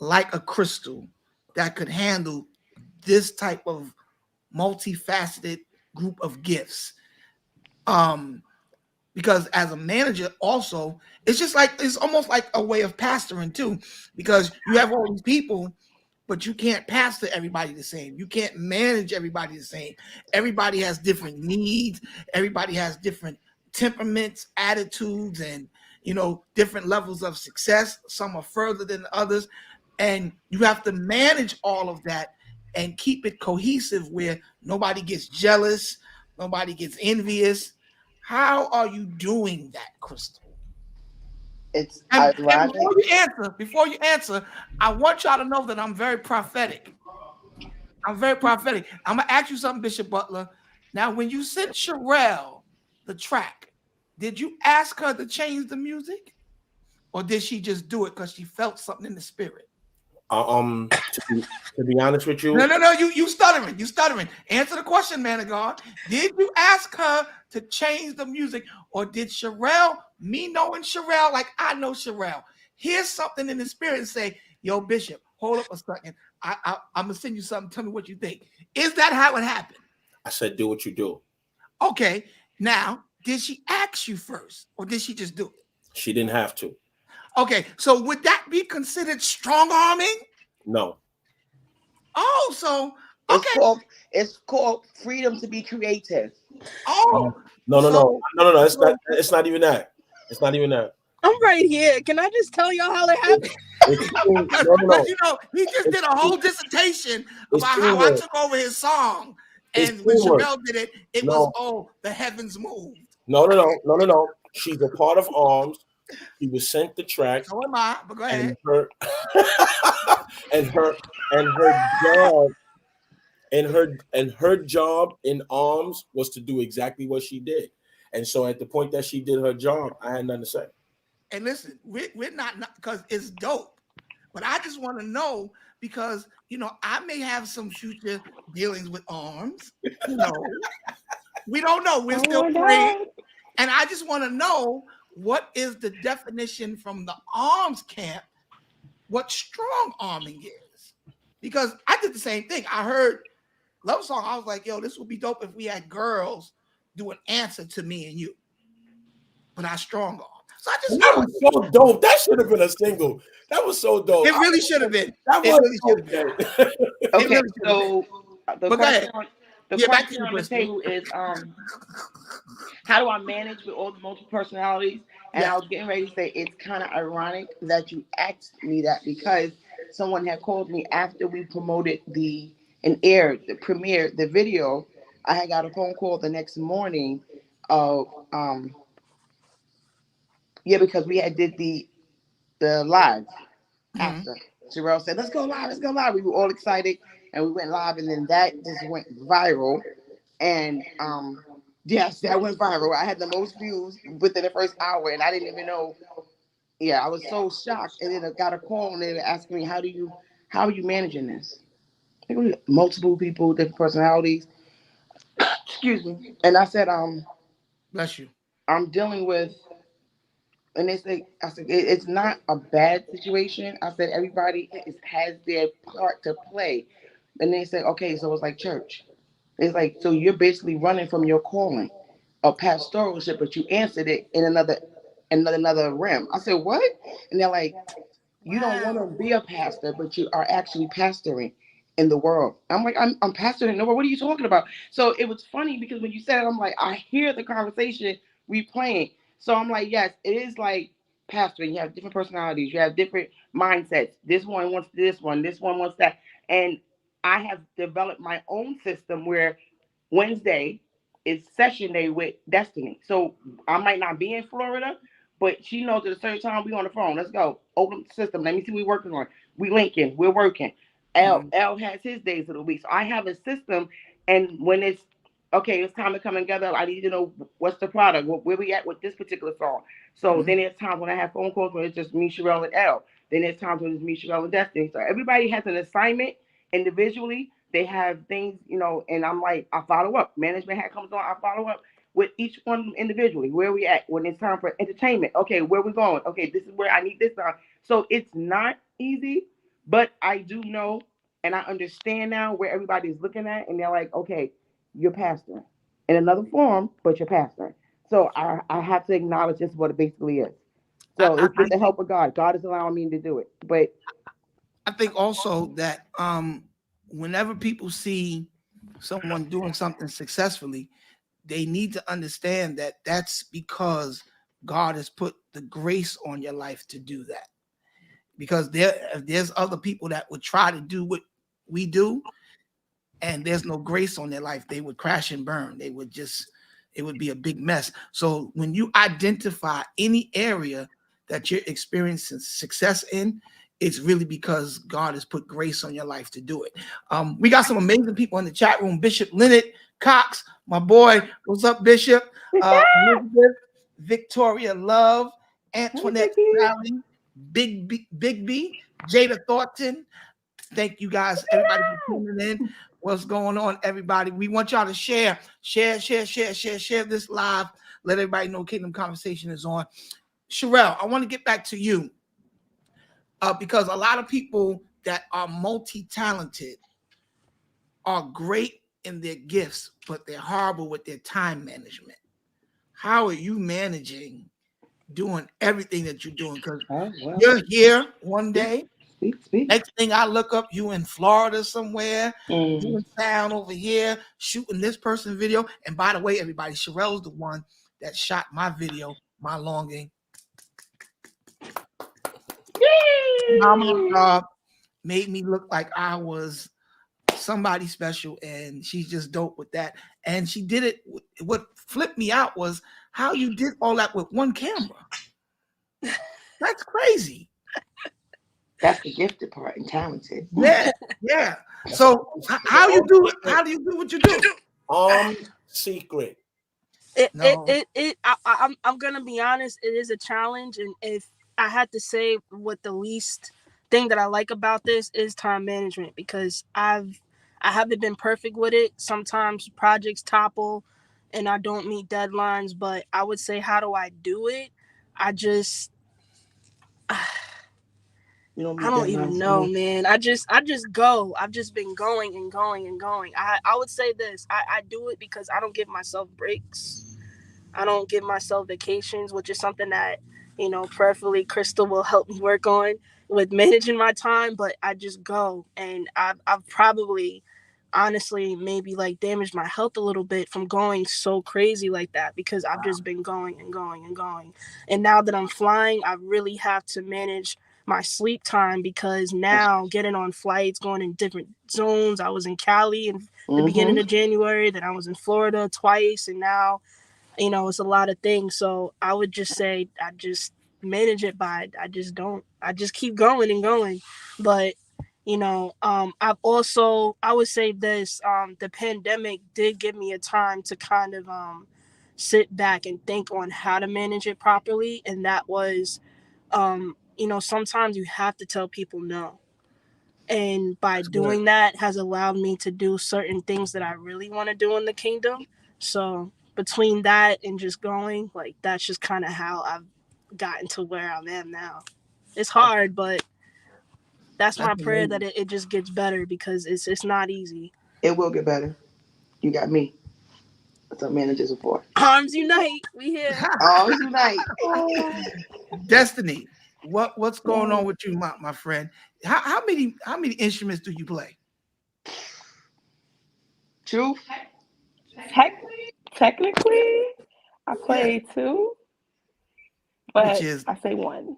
S1: like a Crystal that could handle this type of multifaceted group of gifts. Because as a manager also, it's almost like a way of pastoring too, because you have all these people, but you can't pastor everybody the same. You can't manage everybody the same. Everybody has different needs. Everybody has different temperaments, attitudes, and different levels of success. Some are further than others, and you have to manage all of that and keep it cohesive where nobody gets jealous, nobody gets envious. How are you doing that, Crystal?
S2: It's
S1: And
S2: ironic.
S1: before you answer, I want y'all to know that I'm very prophetic. I'm very prophetic. I'm gonna ask you something, Bishop Butler. Now, when you sent Sherelle the track, did you ask her to change the music, or did she just do it because she felt something in the spirit?
S5: To be honest with you,
S1: No. You stuttering. You stuttering. Answer the question, man of God. Did you ask her to change the music, or did Sherelle, me knowing Sherelle like I know Sherelle, hear something in the spirit and say, "Yo, Bishop, hold up a second. I'm gonna send you something. Tell me what you think." Is that how it happened?
S5: I said, do what you do.
S1: Okay. Now, did she ask you first, or did she just do it?
S5: She didn't have to.
S1: Okay. So would that be considered strong arming?
S5: No.
S1: Oh, so
S2: It's
S1: okay.
S2: called freedom to be creative.
S1: Oh,
S5: No.
S1: so
S5: It's not even that. It's not even that.
S3: I'm right here. Can I just tell y'all how it happened?
S5: It's no.
S1: Because he just did a whole dissertation
S5: It's
S1: about how I
S5: teamwork.
S1: took over his song,
S5: It's
S1: and when
S5: teamwork.
S1: Sherelle did it, it was
S5: No.
S1: the heavens moved.
S5: No. She's a part of Arms. She was sent the track,
S1: So am I. But go ahead.
S5: and her and her job her job in Arms was to do exactly what she did. And so at the point that she did her job, I had nothing to say.
S1: And listen, we're not because it's dope, but I just want to know because I may have some future dealings with Arms. We don't know. We're
S4: Oh
S1: still
S4: my
S1: praying.
S4: God.
S1: And I just want to know what is the definition from the Arms camp, what strong arming is. Because I did the same thing. I heard Love Song. I was like, yo, this would be dope if we had girls do an answer to me and you. But I strong arm. So I just
S5: That was so dope. That should have been a single. That was so dope.
S1: it really should have been.
S5: That
S1: It
S5: was
S1: really should have been.
S5: okay.
S1: It
S2: Okay,
S1: really should have been.
S2: so the
S1: But go
S2: question
S1: ahead.
S2: on
S1: Yeah, back to you,
S2: the
S1: Crystal.
S2: table is how do I manage with all the multiple personalities? And I
S1: Yes.
S2: was getting ready to say it's kind of ironic that you asked me that because someone had called me after we promoted the premiere, the video. I had got a phone call the next morning of yeah, because we had did the live
S1: Mhm.
S2: after. Sherelle said, let's go live, let's go live. We were all excited and we went live, and then that just went viral. And yes, that went viral. I had the most views within the first hour, and I didn't even know. Yeah, I was so shocked. And then I got a call and they were asking me, how are you managing this? Multiple people, different personalities. Excuse me. And I said,
S1: Bless you.
S2: I'm dealing with, and they say, I said, it's not a bad situation. I said, everybody has their part to play. And they said, okay, so it's like church. It's like, so you're basically running from your calling of pastoralship, but you answered it in another realm. I said, what? And they're like, you don't want to
S3: Wow.
S2: be a pastor, but you are actually pastoring in the world. I'm like, I'm pastoring in the world. What are you talking about? So it was funny because when you said it, I'm like, I hear the conversation replaying. So I'm like, yes, it is like pastoring. You have different personalities. You have different mindsets. This one wants this one wants that. And I have developed my own system where Wednesday is session day with Destiny. So I might not be in Florida, but she knows at a certain time we on the phone. Let's go. Open the system. Let me see what we're working on. We linking. We're working. L
S1: Mhm.
S2: L has his days of the week. So I have a system, and when it's okay, it's time to come together. I need to know what's the product, where we at with this particular song. So then
S1: Mhm.
S2: there's times when I have phone calls where it's just me, Sherelle, and L. Then there's times when it's me, Sherelle, and Destiny. So everybody has an assignment individually. They have things, and I'm like, I follow up. Management hat comes on, I follow up with each one individually. Where we at when it's time for entertainment? Okay, where we going? Okay, this is where I need this time. So it's not easy, but I do know and I understand now where everybody's looking at, and they're like, okay, you're pastoring in another form, but you're pastoring. So I have to acknowledge this is what it basically is.
S1: I,
S2: So
S1: I,
S2: it's with the help of God. God is allowing me to do it. But
S1: I think also that whenever people see someone doing something successfully, they need to understand that that's because God has put the grace on your life to do that. Because there's other people that would try to do what we do, and there's no grace on their life, they would crash and burn. It would be a big mess. So when you identify any area that you're experiencing success in, it's really because God has put grace on your life to do it. We got some amazing people in the chat room. Bishop Leonard Cox, my boy. What's up, Bishop? Elizabeth, Victoria Love,
S2: hey,
S1: Antoinette
S2: Vicky.
S1: Sally, Big B, Jada Thornton. Thank you guys, everybody, for tuning in. What's going on, everybody? We want y'all to share this live. Let everybody know Kingdom Conversation is on. Sherelle, I want to get back to you because a lot of people that are multi-talented are great in their gifts, but they're horrible with their time management. How are you managing doing everything that you're doing? Because
S2: Oh well,
S1: you're here one
S2: speak,
S1: day.
S2: speak.
S1: Next thing I look up, you in Florida somewhere,
S2: Mm.
S1: doing sound over here, shooting this person's video. And by the way, everybody, Sherelle's the one that shot my video, my longing. Phenomenal job. Made me look like I was somebody special, and she's just dope with that. And she did it. What flipped me out was how you did all that with one camera. That's crazy.
S2: That's the gifted part and talented.
S1: Yeah, yeah.
S5: That's
S1: So how you
S5: all
S1: do it?
S5: secret.
S1: How do you do what you do?
S5: Secret.
S1: No.
S3: I'm gonna be honest. It is a challenge, and if I had to say what the least thing that I like about this is time management, because I haven't been perfect with it. Sometimes projects topple, and I don't meet deadlines. But I would say, how do I do it? I just
S2: You don't
S3: I
S2: meet
S3: don't even
S2: deadlines.
S3: know, man. I just go. I've just been going and going and going. I would say this. I do it because I don't give myself breaks. I don't give myself vacations, which is something that, prayerfully Crystal will help me work on with managing my time. But I just go, and I've probably, honestly, maybe like damaged my health a little bit from going so crazy like that, because I've just been going and going and going. And now that I'm flying, I really have to manage my sleep time, because now getting on flights, going in different zones. I was in Cali in the beginning
S2: Mm-hmm.
S3: of January, then I was in Florida twice, and now it's a lot of things. So I would just say I just manage it by. I just don't. I just keep going and going. But I've also, I would say this, the pandemic did give me a time to kind of sit back and think on how to manage it properly. And that was, sometimes you have to tell people no. And by
S5: That's good.
S3: doing that has allowed me to do certain things that I really want to do in the kingdom. So between that and just going, like, that's just kind of how I've gotten to where I am now. It's hard, but that's my
S1: That's
S3: prayer, that
S1: amazing.
S3: it just gets better, because it's not easy.
S2: It will get better. You got me. That's what managers are for.
S3: Arms unite. We here.
S2: All unite.
S4: Oh,
S1: Destiny, what's going
S4: yes.
S1: on with you, my friend? How many instruments do you play?
S2: Truth.
S4: Tech, technically, I
S1: Yeah,
S4: play two,
S1: which
S4: but
S1: is
S4: I say one.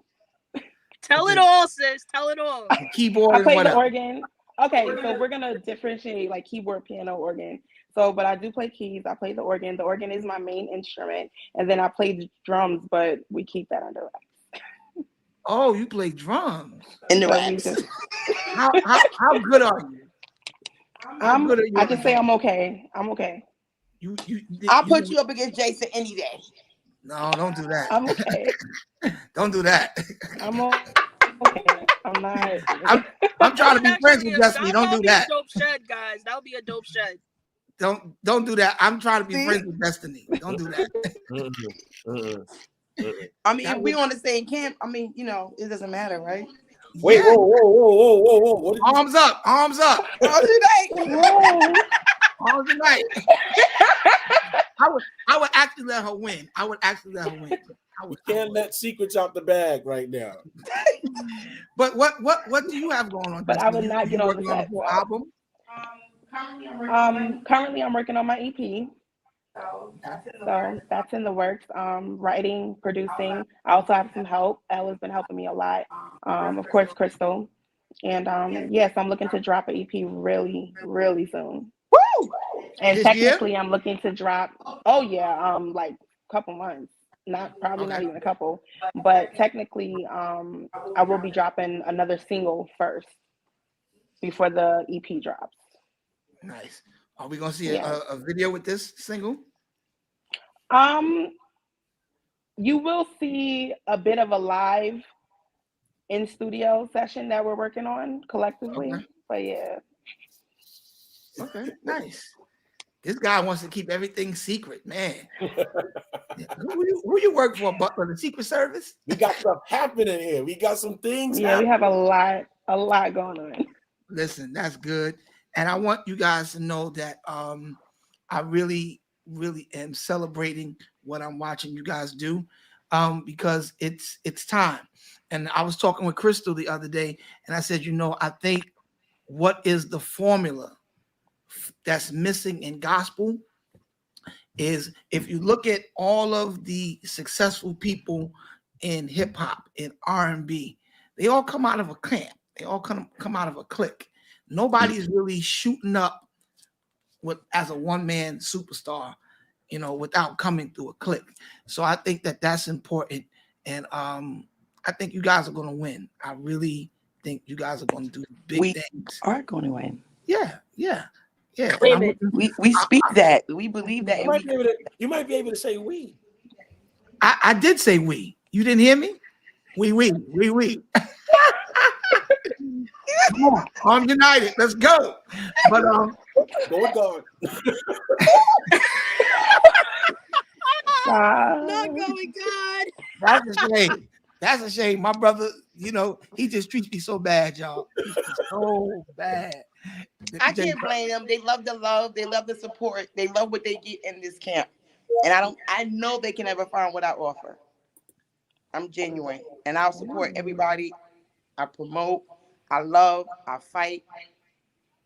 S3: Tell it all, sis. Tell it all.
S1: the
S4: I
S1: keyboard and
S4: play
S1: what
S4: the
S1: else?
S4: organ. Okay, so we're gonna differentiate like keyboard, piano, organ. So, but I do play keys. I play the organ. The organ is my main instrument, and then I play the drums, but we keep that under wraps.
S1: Oh, you play drums.
S2: In the
S4: But we
S2: raps.
S4: just,
S1: How good are you? How good are you
S4: I
S1: on
S4: just say
S1: drums?
S4: I'm okay. I'm okay.
S2: I'll
S1: You
S2: put you up against Jason any day.
S1: no, don't do that.
S4: I'm okay.
S1: Don't do that.
S4: I'm okay. I'm not.
S1: I'm trying to be friends with Destiny. Don't
S3: That'll
S1: do
S3: be a
S1: that.
S3: dope shed, guys. That'll be a dope shed.
S1: Don't do that. I'm trying to be
S2: See?
S1: friends with Destiny. Don't do that.
S5: Mm-mm, mm-mm, mm-mm.
S2: I mean,
S1: That
S2: if we
S1: would,
S2: on the same camp, I mean, it doesn't matter, right?
S5: Wait,
S1: yeah.
S5: whoa! What did you say?
S1: Arms up. Arms up.
S2: All unite.
S4: Whoa.
S1: Arms tonight. I would actually let her win. I would actually let her win.
S5: You can't let secrets out the bag right now.
S1: But what do you have going on,
S4: But I would
S1: Destiny?
S4: not get
S1: You
S4: on the
S1: working on a
S4: set.
S1: full album?
S4: Currently I'm working on my EP. So that's in the works. Writing, producing. I also have some help. Ella's been helping me a lot. Of course, Crystal. And yes, I'm looking to drop an EP really, really soon.
S2: Woo!
S4: And
S1: This year?
S4: technically, I'm looking to drop. Oh yeah, like a couple months. Probably not
S1: Okay.
S4: even a couple, but technically, I will be dropping another single first before the EP drops.
S1: Nice. Are we gonna see
S4: Yeah.
S1: a video with this single?
S4: Um, you will see a bit of a live in studio session that we're working on collectively.
S1: Okay.
S4: But yeah,
S1: Okay. Nice. This guy wants to keep everything secret, man. Who you work for, Butler? The Secret Service?
S5: We got stuff happening here. We got some things
S4: yeah, we
S5: happening.
S4: have a lot going on.
S1: Listen, that's good. And I want you guys to know that I really, really am celebrating what I'm watching you guys do, because it's time. And I was talking with Crystal the other day, and I said, I think what is the formula that's missing in gospel is, if you look at all of the successful people in hip hop, in R&B, they all come out of a camp. They all come out of a clique. Nobody's really shooting up as a one-man superstar, without coming through a clique. So I think that that's important, and I think you guys are going to win. I really think you guys are going to do big
S2: We
S1: things.
S2: are going to win.
S1: Yeah.
S3: Claim it.
S2: We speak that. We believe that.
S5: You might be able to say we.
S1: I did say we. You didn't hear me? We. Come on, I'm united. Let's go. But
S5: Go God.
S3: Not going God.
S1: that's a shame. That's a shame. My brother, he just treats me so bad, y'all. Treats me so bad.
S2: I can't blame them. They love the love. They love the support. They love what they get in this camp. And I know they can never find what I offer. I'm genuine. And I'll support everybody. I promote. I love. I fight.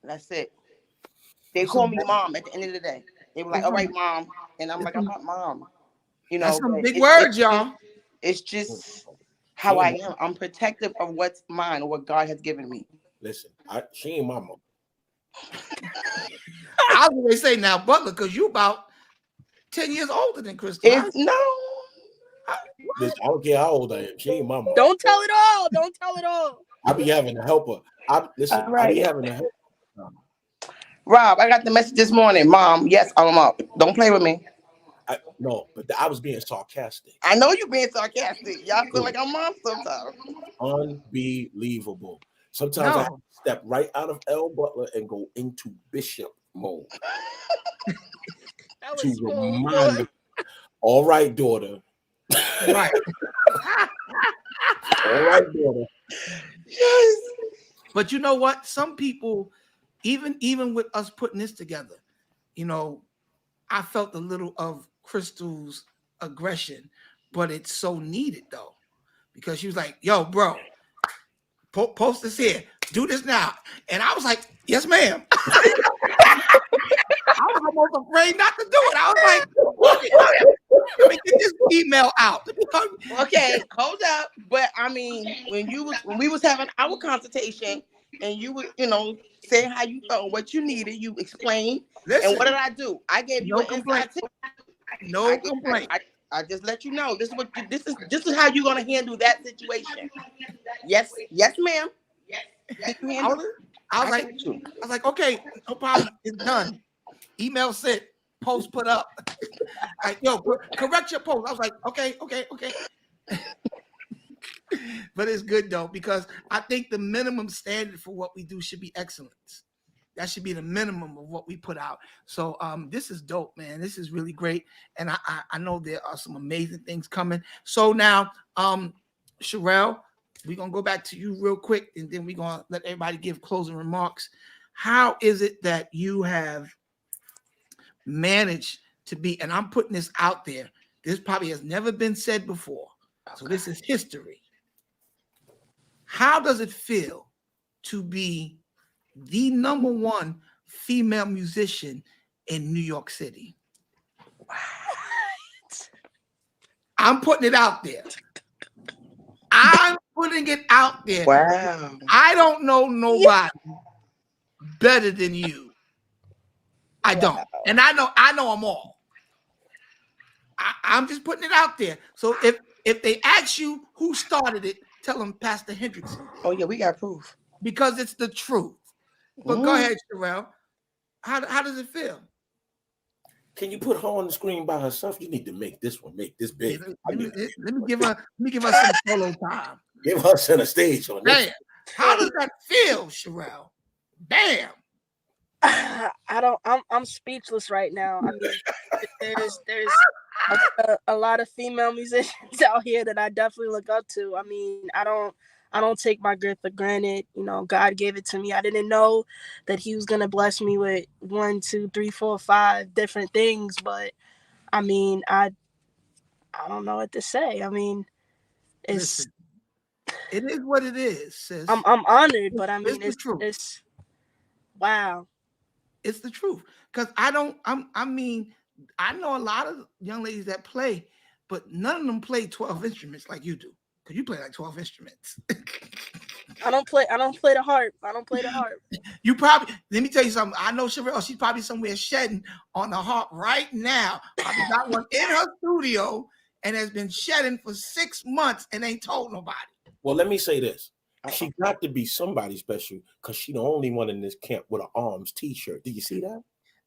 S2: That's it. They call me mom at the end of the day. They were like, all right, mom. And I'm like, I'm not mom.
S1: That's some
S2: but
S1: big words, y'all.
S2: It's just how I am. I'm protective of what's mine or what God has given me.
S5: Listen, she ain't my mom.
S1: I was going to say now, Butler, because you about 10 years older than Crystal.
S2: No.
S5: Listen, I don't care how old I am. She ain't my mom.
S3: Don't tell it all. Don't tell it all.
S5: I be having to help her. I be having to help her.
S2: Rob, I got the message this morning. Mom, yes, I'm up. Don't play with me.
S5: No, but I was being sarcastic.
S2: I know you're being sarcastic. Y'all feel like I'm mom sometimes.
S5: Unbelievable. Sometimes I have to step right out of L. Butler and go into Bishop mode to remind her. All right, daughter.
S1: Right.
S5: All right, daughter.
S2: Yes.
S1: But you know what? Some people, even with us putting this together, you know, I felt a little of Crystal's aggression, but it's so needed though, because she was like, "Yo, bro, post this here, do this now," and I was like, "Yes, ma'am." I was almost afraid not to do it. I was like, "Let me get this email out."
S2: Okay, hold up. But I mean, when we was having our consultation, and you were, saying how you felt, what you needed, you explained.
S1: Listen,
S2: and what did I do? I gave you
S1: no
S2: an
S1: complaint.
S2: inside tip.
S1: No complaint.
S2: I just let you know this is how you're gonna handle that situation. Yes, ma'am. Can you handle it?
S1: I was like, okay, no problem. It's done. Email sent. Post put up. Like, yo, correct your post. I was like, okay. But it's good though, because I think the minimum standard for what we do should be excellence. That should be the minimum of what we put out. So this is dope, man. This is really great. And I know there are some amazing things coming. So now, Sherelle, we're going to go back to you real quick, and then we're going to let everybody give closing remarks. How is it that you have managed to be, and I'm putting this out there, this probably has never been said before. So this is history. How does it feel to be the number one female musician in New York City?
S3: What?
S1: I'm putting it out there. I'm putting it out there.
S2: Wow.
S1: I don't know nobody better than you. I don't. And I know them all. I'm just putting it out there. So if they ask you who started it, tell them Pastor Hendrickson.
S2: Oh yeah, we got proof.
S1: Because it's the truth. But go ahead, Sherelle. How does it feel?
S5: Can you put her on the screen by herself? You need to make this big.
S1: Let me give her some solo time.
S5: Give her center stage on this.
S1: Bam. How does that feel, Sherelle? Bam.
S3: I'm speechless right now. I mean, there's a lot of female musicians out here that I definitely look up to. I mean, I don't take my gift for granted. You know, God gave it to me. I didn't know that He was gonna bless me with 1, 2, 3, 4, 5 different things. But I mean, I don't know what to say. I mean, it
S1: is what it is, sis.
S3: I'm honored, but I mean, it's wow.
S1: It's the truth. Because I know a lot of young ladies that play, but none of them play 12 instruments like you do. Because you play like 12 instruments.
S3: I don't play the harp.
S1: You probably, let me tell you something. I know Sherelle, she's probably somewhere shedding on the harp right now. I've got one in her studio and has been shedding for 6 months and ain't told nobody.
S5: Well, let me say this. She got to be somebody special because she the only one in this camp with an arms t-shirt. Do you see that?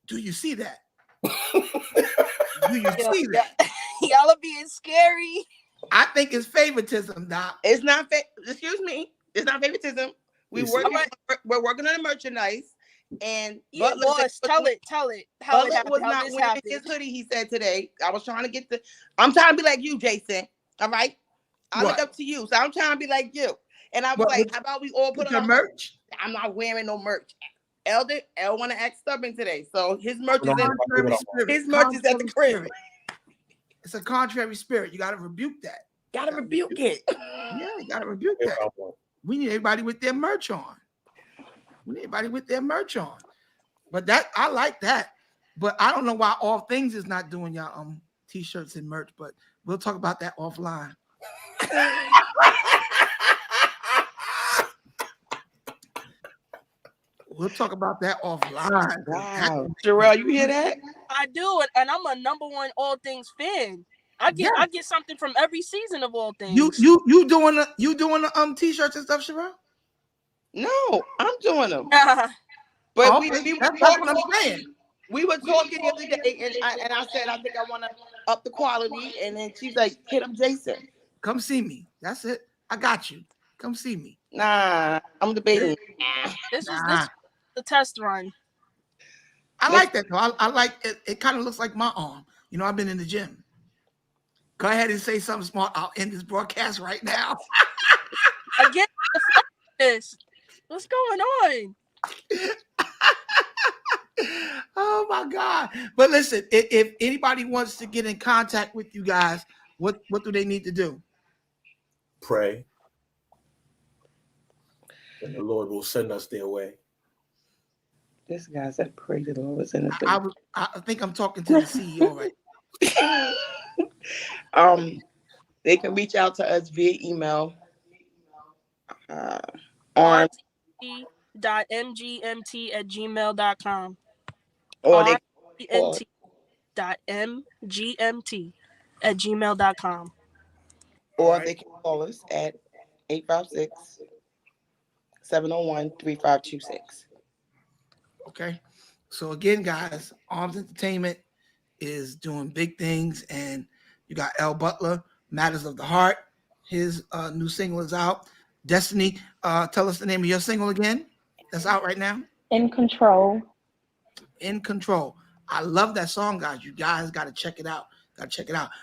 S1: Do you see that? Do you see that?
S3: Y'all are being scary.
S1: I think it's favoritism, Doc.
S2: It's not excuse me. It's not favoritism. We're working on the merchandise. And
S3: Butler boss, tell it.
S2: How Butler was not wearing his hoodie, he said today. I'm trying to be like you, Jason. All right? I look up to you. So I'm trying to be like you. And I was how about we all put on
S1: merch?
S2: I'm not wearing no merch. L want to act stubborn today. So his merch is at the crib.
S1: It's a contrary spirit. You got to rebuke that.
S2: Gotta rebuke it.
S1: Yeah, you got to rebuke that. We need everybody with their merch on. But I like that. But I don't know why All Things is not doing y'all t-shirts and merch, but we'll talk about that offline. We'll talk about that offline.
S2: Wow. Sherelle, you hear that?
S3: I do, and I'm a number one All Things fan. I
S1: Yeah.
S3: get something from every season of all things.
S1: You doing the t-shirts and stuff, Sherelle?
S2: No, I'm doing them.
S1: Oh,
S2: But
S1: okay.
S2: we were
S1: That's
S2: talking.
S1: what I'm saying.
S2: We were talking the other day, and I said I think I want to up the quality, and then she's like, "Hit up Jason."
S1: Come see me. That's it. I got you. Come see me.
S2: Nah, I'm debating.
S3: This was
S1: Nah.
S3: the test run.
S1: I like that though. I like it. It kind of looks like my arm. You know, I've been in the gym. Go ahead and say something smart. I'll end this broadcast right now.
S3: Again, this. What's going on?
S1: Oh my God. But listen, if anybody wants to get in contact with you guys, what do they need to do?
S5: Pray. And the Lord will send us their way.
S2: This guy said, "Pray to the Lord was in his
S1: I think I'm talking to the CEO right.
S2: They can reach out to us via email on
S3: rt.mgmt@gmail.com.
S2: or they
S3: rt.mgmt@gmail.com.
S2: or they can call us at 856-701-3526.
S1: Okay. So again, guys, Arms Entertainment is doing big things, and you got L. Butler, Matters of the Heart. His new single is out. Destiny, tell us the name of your single again. That's out right now.
S4: In Control.
S1: In Control. I love that song, guys. You guys got to check it out.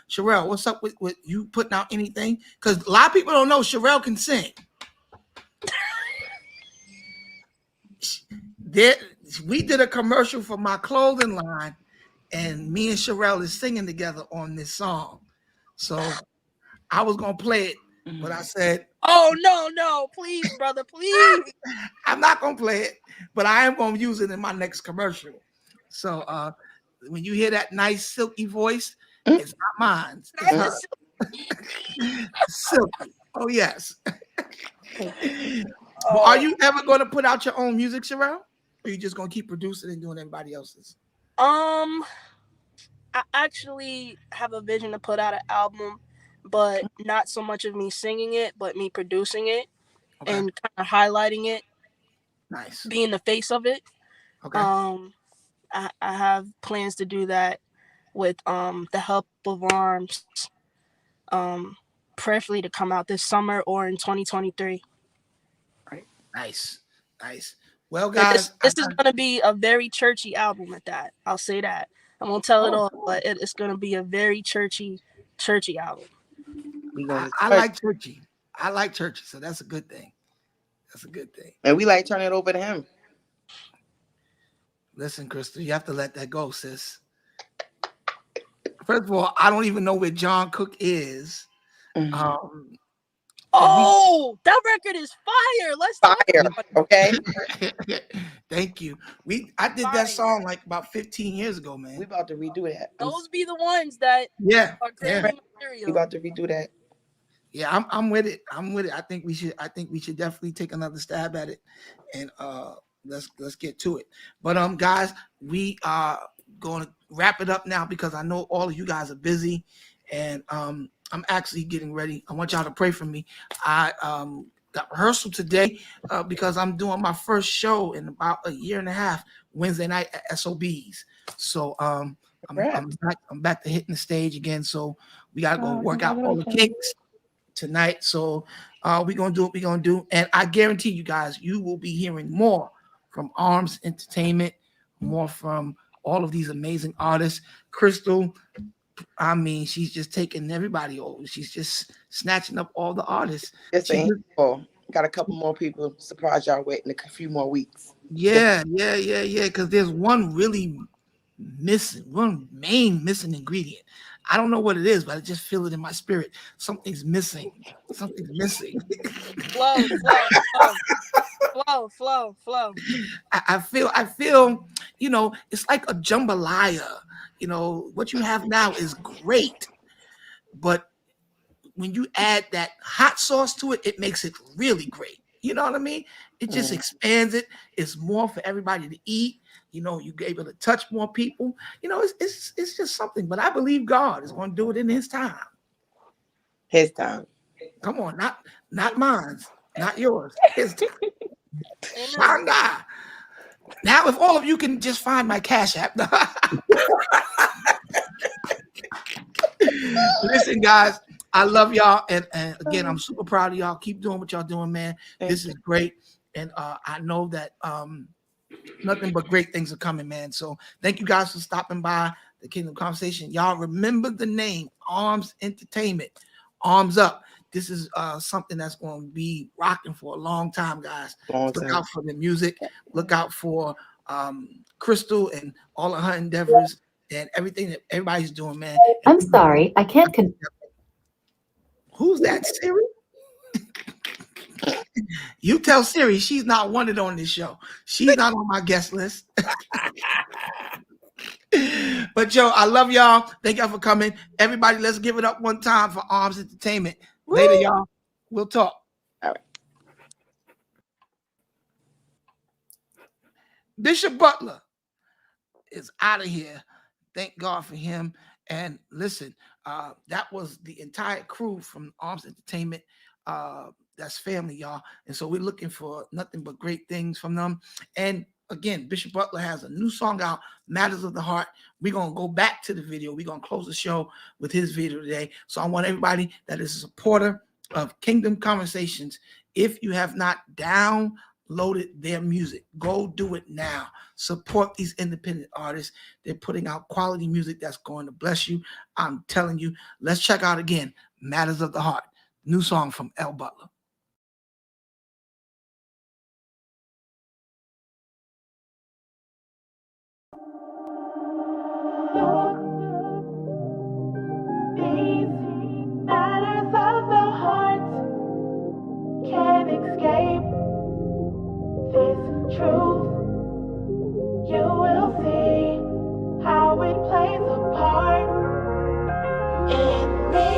S1: Sherelle, what's up with you putting out anything? Because a lot of people don't know Sherelle can sing. We did a commercial for my clothing line, and me and Sherelle is singing together on this song. So I was gonna play it, but I said,
S3: "Oh no, please, brother, please."
S1: I'm not gonna play it, but I am gonna use it in my next commercial. So when you hear that nice silky voice, it's not mine. It's hers. Silky. Oh yes. Are you ever going to put out your own music, Sherelle? Or are you just going to keep producing and doing everybody else's?
S3: I actually have a vision to put out an album, but not so much of me singing it, but me producing it and kind of highlighting it.
S1: Nice.
S3: Being the face of it.
S1: Okay.
S3: I have plans to do that with the help of Arms. Prayerfully to come out this summer or in 2023.
S2: Right.
S1: Nice. Well, guys,
S3: this is going to be a very churchy album at that. I'll say that. I won't tell it all, but it's going to be a very churchy album.
S1: I like churchy. So that's a good thing.
S2: And we like turn it over to him.
S1: Listen, Crystal, you have to let that go, sis. First of all, I don't even know where John Cook is.
S2: Mm-hmm.
S3: That record is fire. Let's talk about it.
S2: Okay.
S1: Thank you. I did that song like about 15 years ago, man.
S2: We about to redo that.
S3: Those be the ones that are crazy material.
S2: We about to redo that.
S1: Yeah, I'm with it. I think we should definitely take another stab at it, and let's get to it. But guys, we are going to wrap it up now because I know all of you guys are busy, and I'm actually getting ready. I want y'all to pray for me. I got rehearsal today because I'm doing my first show in about a year and a half, Wednesday night at SOBs. So I'm back to hitting the stage again. So we gotta go work out all the kinks tonight. So we're gonna do what we're gonna do. And I guarantee you guys, you will be hearing more from Arms Entertainment, more from all of these amazing artists. Crystal, I mean, she's just taking everybody over. She's just snatching up all the artists.
S2: Got a couple more people to surprise y'all with in a few more weeks.
S1: Yeah. Because there's one main missing ingredient. I don't know what it is, but I just feel it in my spirit. Something's missing.
S3: Flow.
S1: I feel, it's like a jambalaya. What you have now is great, but when you add that hot sauce to it, it makes it really great. You know what I mean? It just expands it. It's more for everybody to eat. You know, you're able to touch more people. You know, it's just something. But I believe God is going to do it in His time.
S2: His time.
S1: Come on, not mine, not yours. His time.
S3: Amen.
S1: Shanda. Now, if all of you can just find my Cash App. Listen, guys, I love y'all. And again, I'm super proud of y'all. Keep doing what y'all doing, man. This is great. And I know that nothing but great things are coming, man. So thank you guys for stopping by the Kingdom Conversation. Y'all remember the name, Arms Entertainment, Arms Up. This is something that's going to be rocking for a long time, guys. Look out for the music. Look out for Crystal and all of her endeavors and everything that everybody's doing, man.
S8: I'm sorry, I can't.
S1: Who's that, Siri? You tell Siri she's not wanted on this show. She's not on my guest list. But yo, I love y'all. Thank y'all for coming. Everybody, let's give it up one time for Arms Entertainment. Later, y'all. We'll talk.
S2: All right.
S1: Bishop Butler is out of here. Thank God for him. And listen, that was the entire crew from Arms Entertainment. That's family, y'all. And so we're looking for nothing but great things from them. And again, Bishop Butler has a new song out, Matters of the Heart. We're going to go back to the video. We're going to close the show with his video today. So I want everybody that is a supporter of Kingdom Conversations, if you have not downloaded their music, go do it now. Support these independent artists. They're putting out quality music that's going to bless you. I'm telling you. Let's check out again, Matters of the Heart. New song from L. Butler.
S6: Matters of the heart can't escape this truth. You will see how it plays a part in me.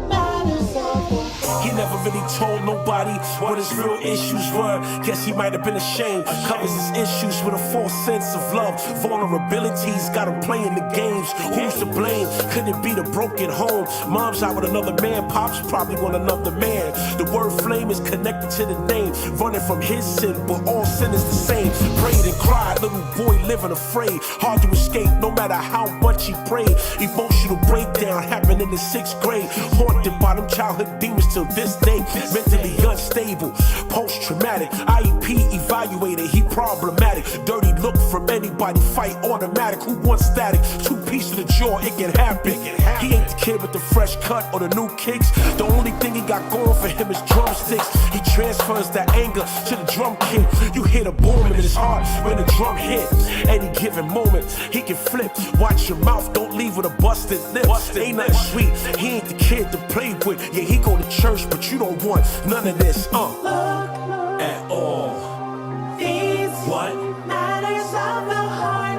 S6: Matters of the heart.
S7: He never really told nobody what his real issues were. Guess he might have been ashamed. Covers his issues with a false sense of love. Vulnerabilities got him playing the games. Who's to blame? Could it be the broken home? Mom's out with another man. Pop's probably want another man. The word flame is connected to the name. Running from his sin, but all sin is the same. Prayed and cried, little boy living afraid. Hard to escape no matter how much he prayed. Emotional breakdown happened in the 6th grade. Haunted by them childhood demons till this day. Mentally unstable, post-traumatic, IEP evaluated, he problematic. Dirty look from anybody, fight automatic. Who wants static? 2 pieces of the jaw, it can happen. He ain't the kid with the fresh cut or the new kicks. The only thing he got going for him is drumsticks. He transfers that anger to the drum kit. You hear the boom in his heart when the drum hit. Any given moment, he can flip. Watch your mouth, don't leave with a busted lip. Ain't nothing sweet, he ain't the kid to play with. Yeah, he go to church, but you don't want none of this, at all.
S6: These
S7: What?
S6: matters of the heart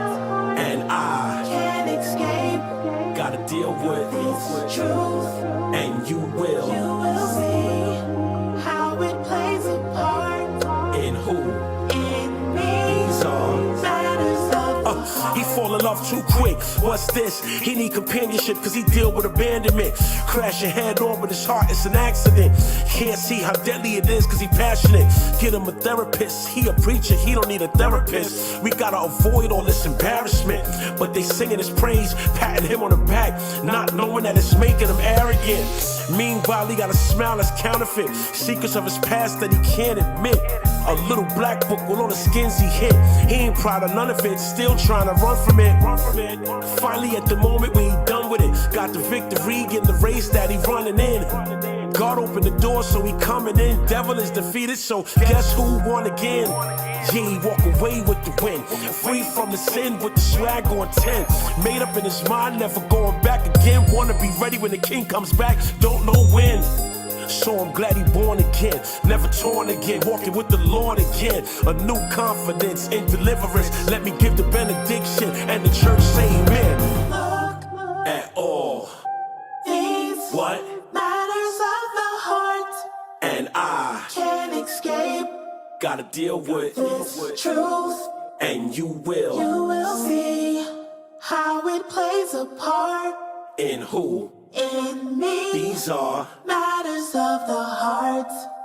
S7: And I
S6: can't escape
S7: gotta deal with
S6: this truth.
S7: and you
S6: You
S7: will.
S6: will see how it plays a part
S7: In who?
S6: in me.
S7: These arms.
S6: Matters of the heart.
S7: He fall in love too quick. What's this? He need companionship cause he deal with abandonment. Crashing head on with his heart, it's an accident. Can't see how deadly it is cause he passionate. Get him a therapist. He a preacher, he don't need a therapist. We gotta avoid all this embarrassment. But they singing his praise, patting him on the back, not knowing that it's making him arrogant. Meanwhile, he got a smile that's counterfeit. Secrets of his past that he can't admit. A little black book with all the skins he hit. He ain't proud of none of it, still trying to run from it. Finally at the moment when he done with it, got the victory, getting the race that he running in. God opened the door so he coming in. Devil is defeated, so guess who won again? Yeah, he walk away with the win. Free from the sin with the swag on 10. Made up in his mind, never going back again. Wanna be ready when the king comes back, don't know when. So I'm glad he born again, never torn again, walking with the Lord again. A new confidence in deliverance. Let me give the benediction and the church say amen.
S6: Look,
S7: At all.
S6: these
S7: What?
S6: matters of the heart
S7: And I
S6: can't escape
S7: gotta deal with
S6: This truth,
S7: and
S6: you will see how it plays a part
S7: in who
S6: in me.
S7: these are
S6: Matters of the heart.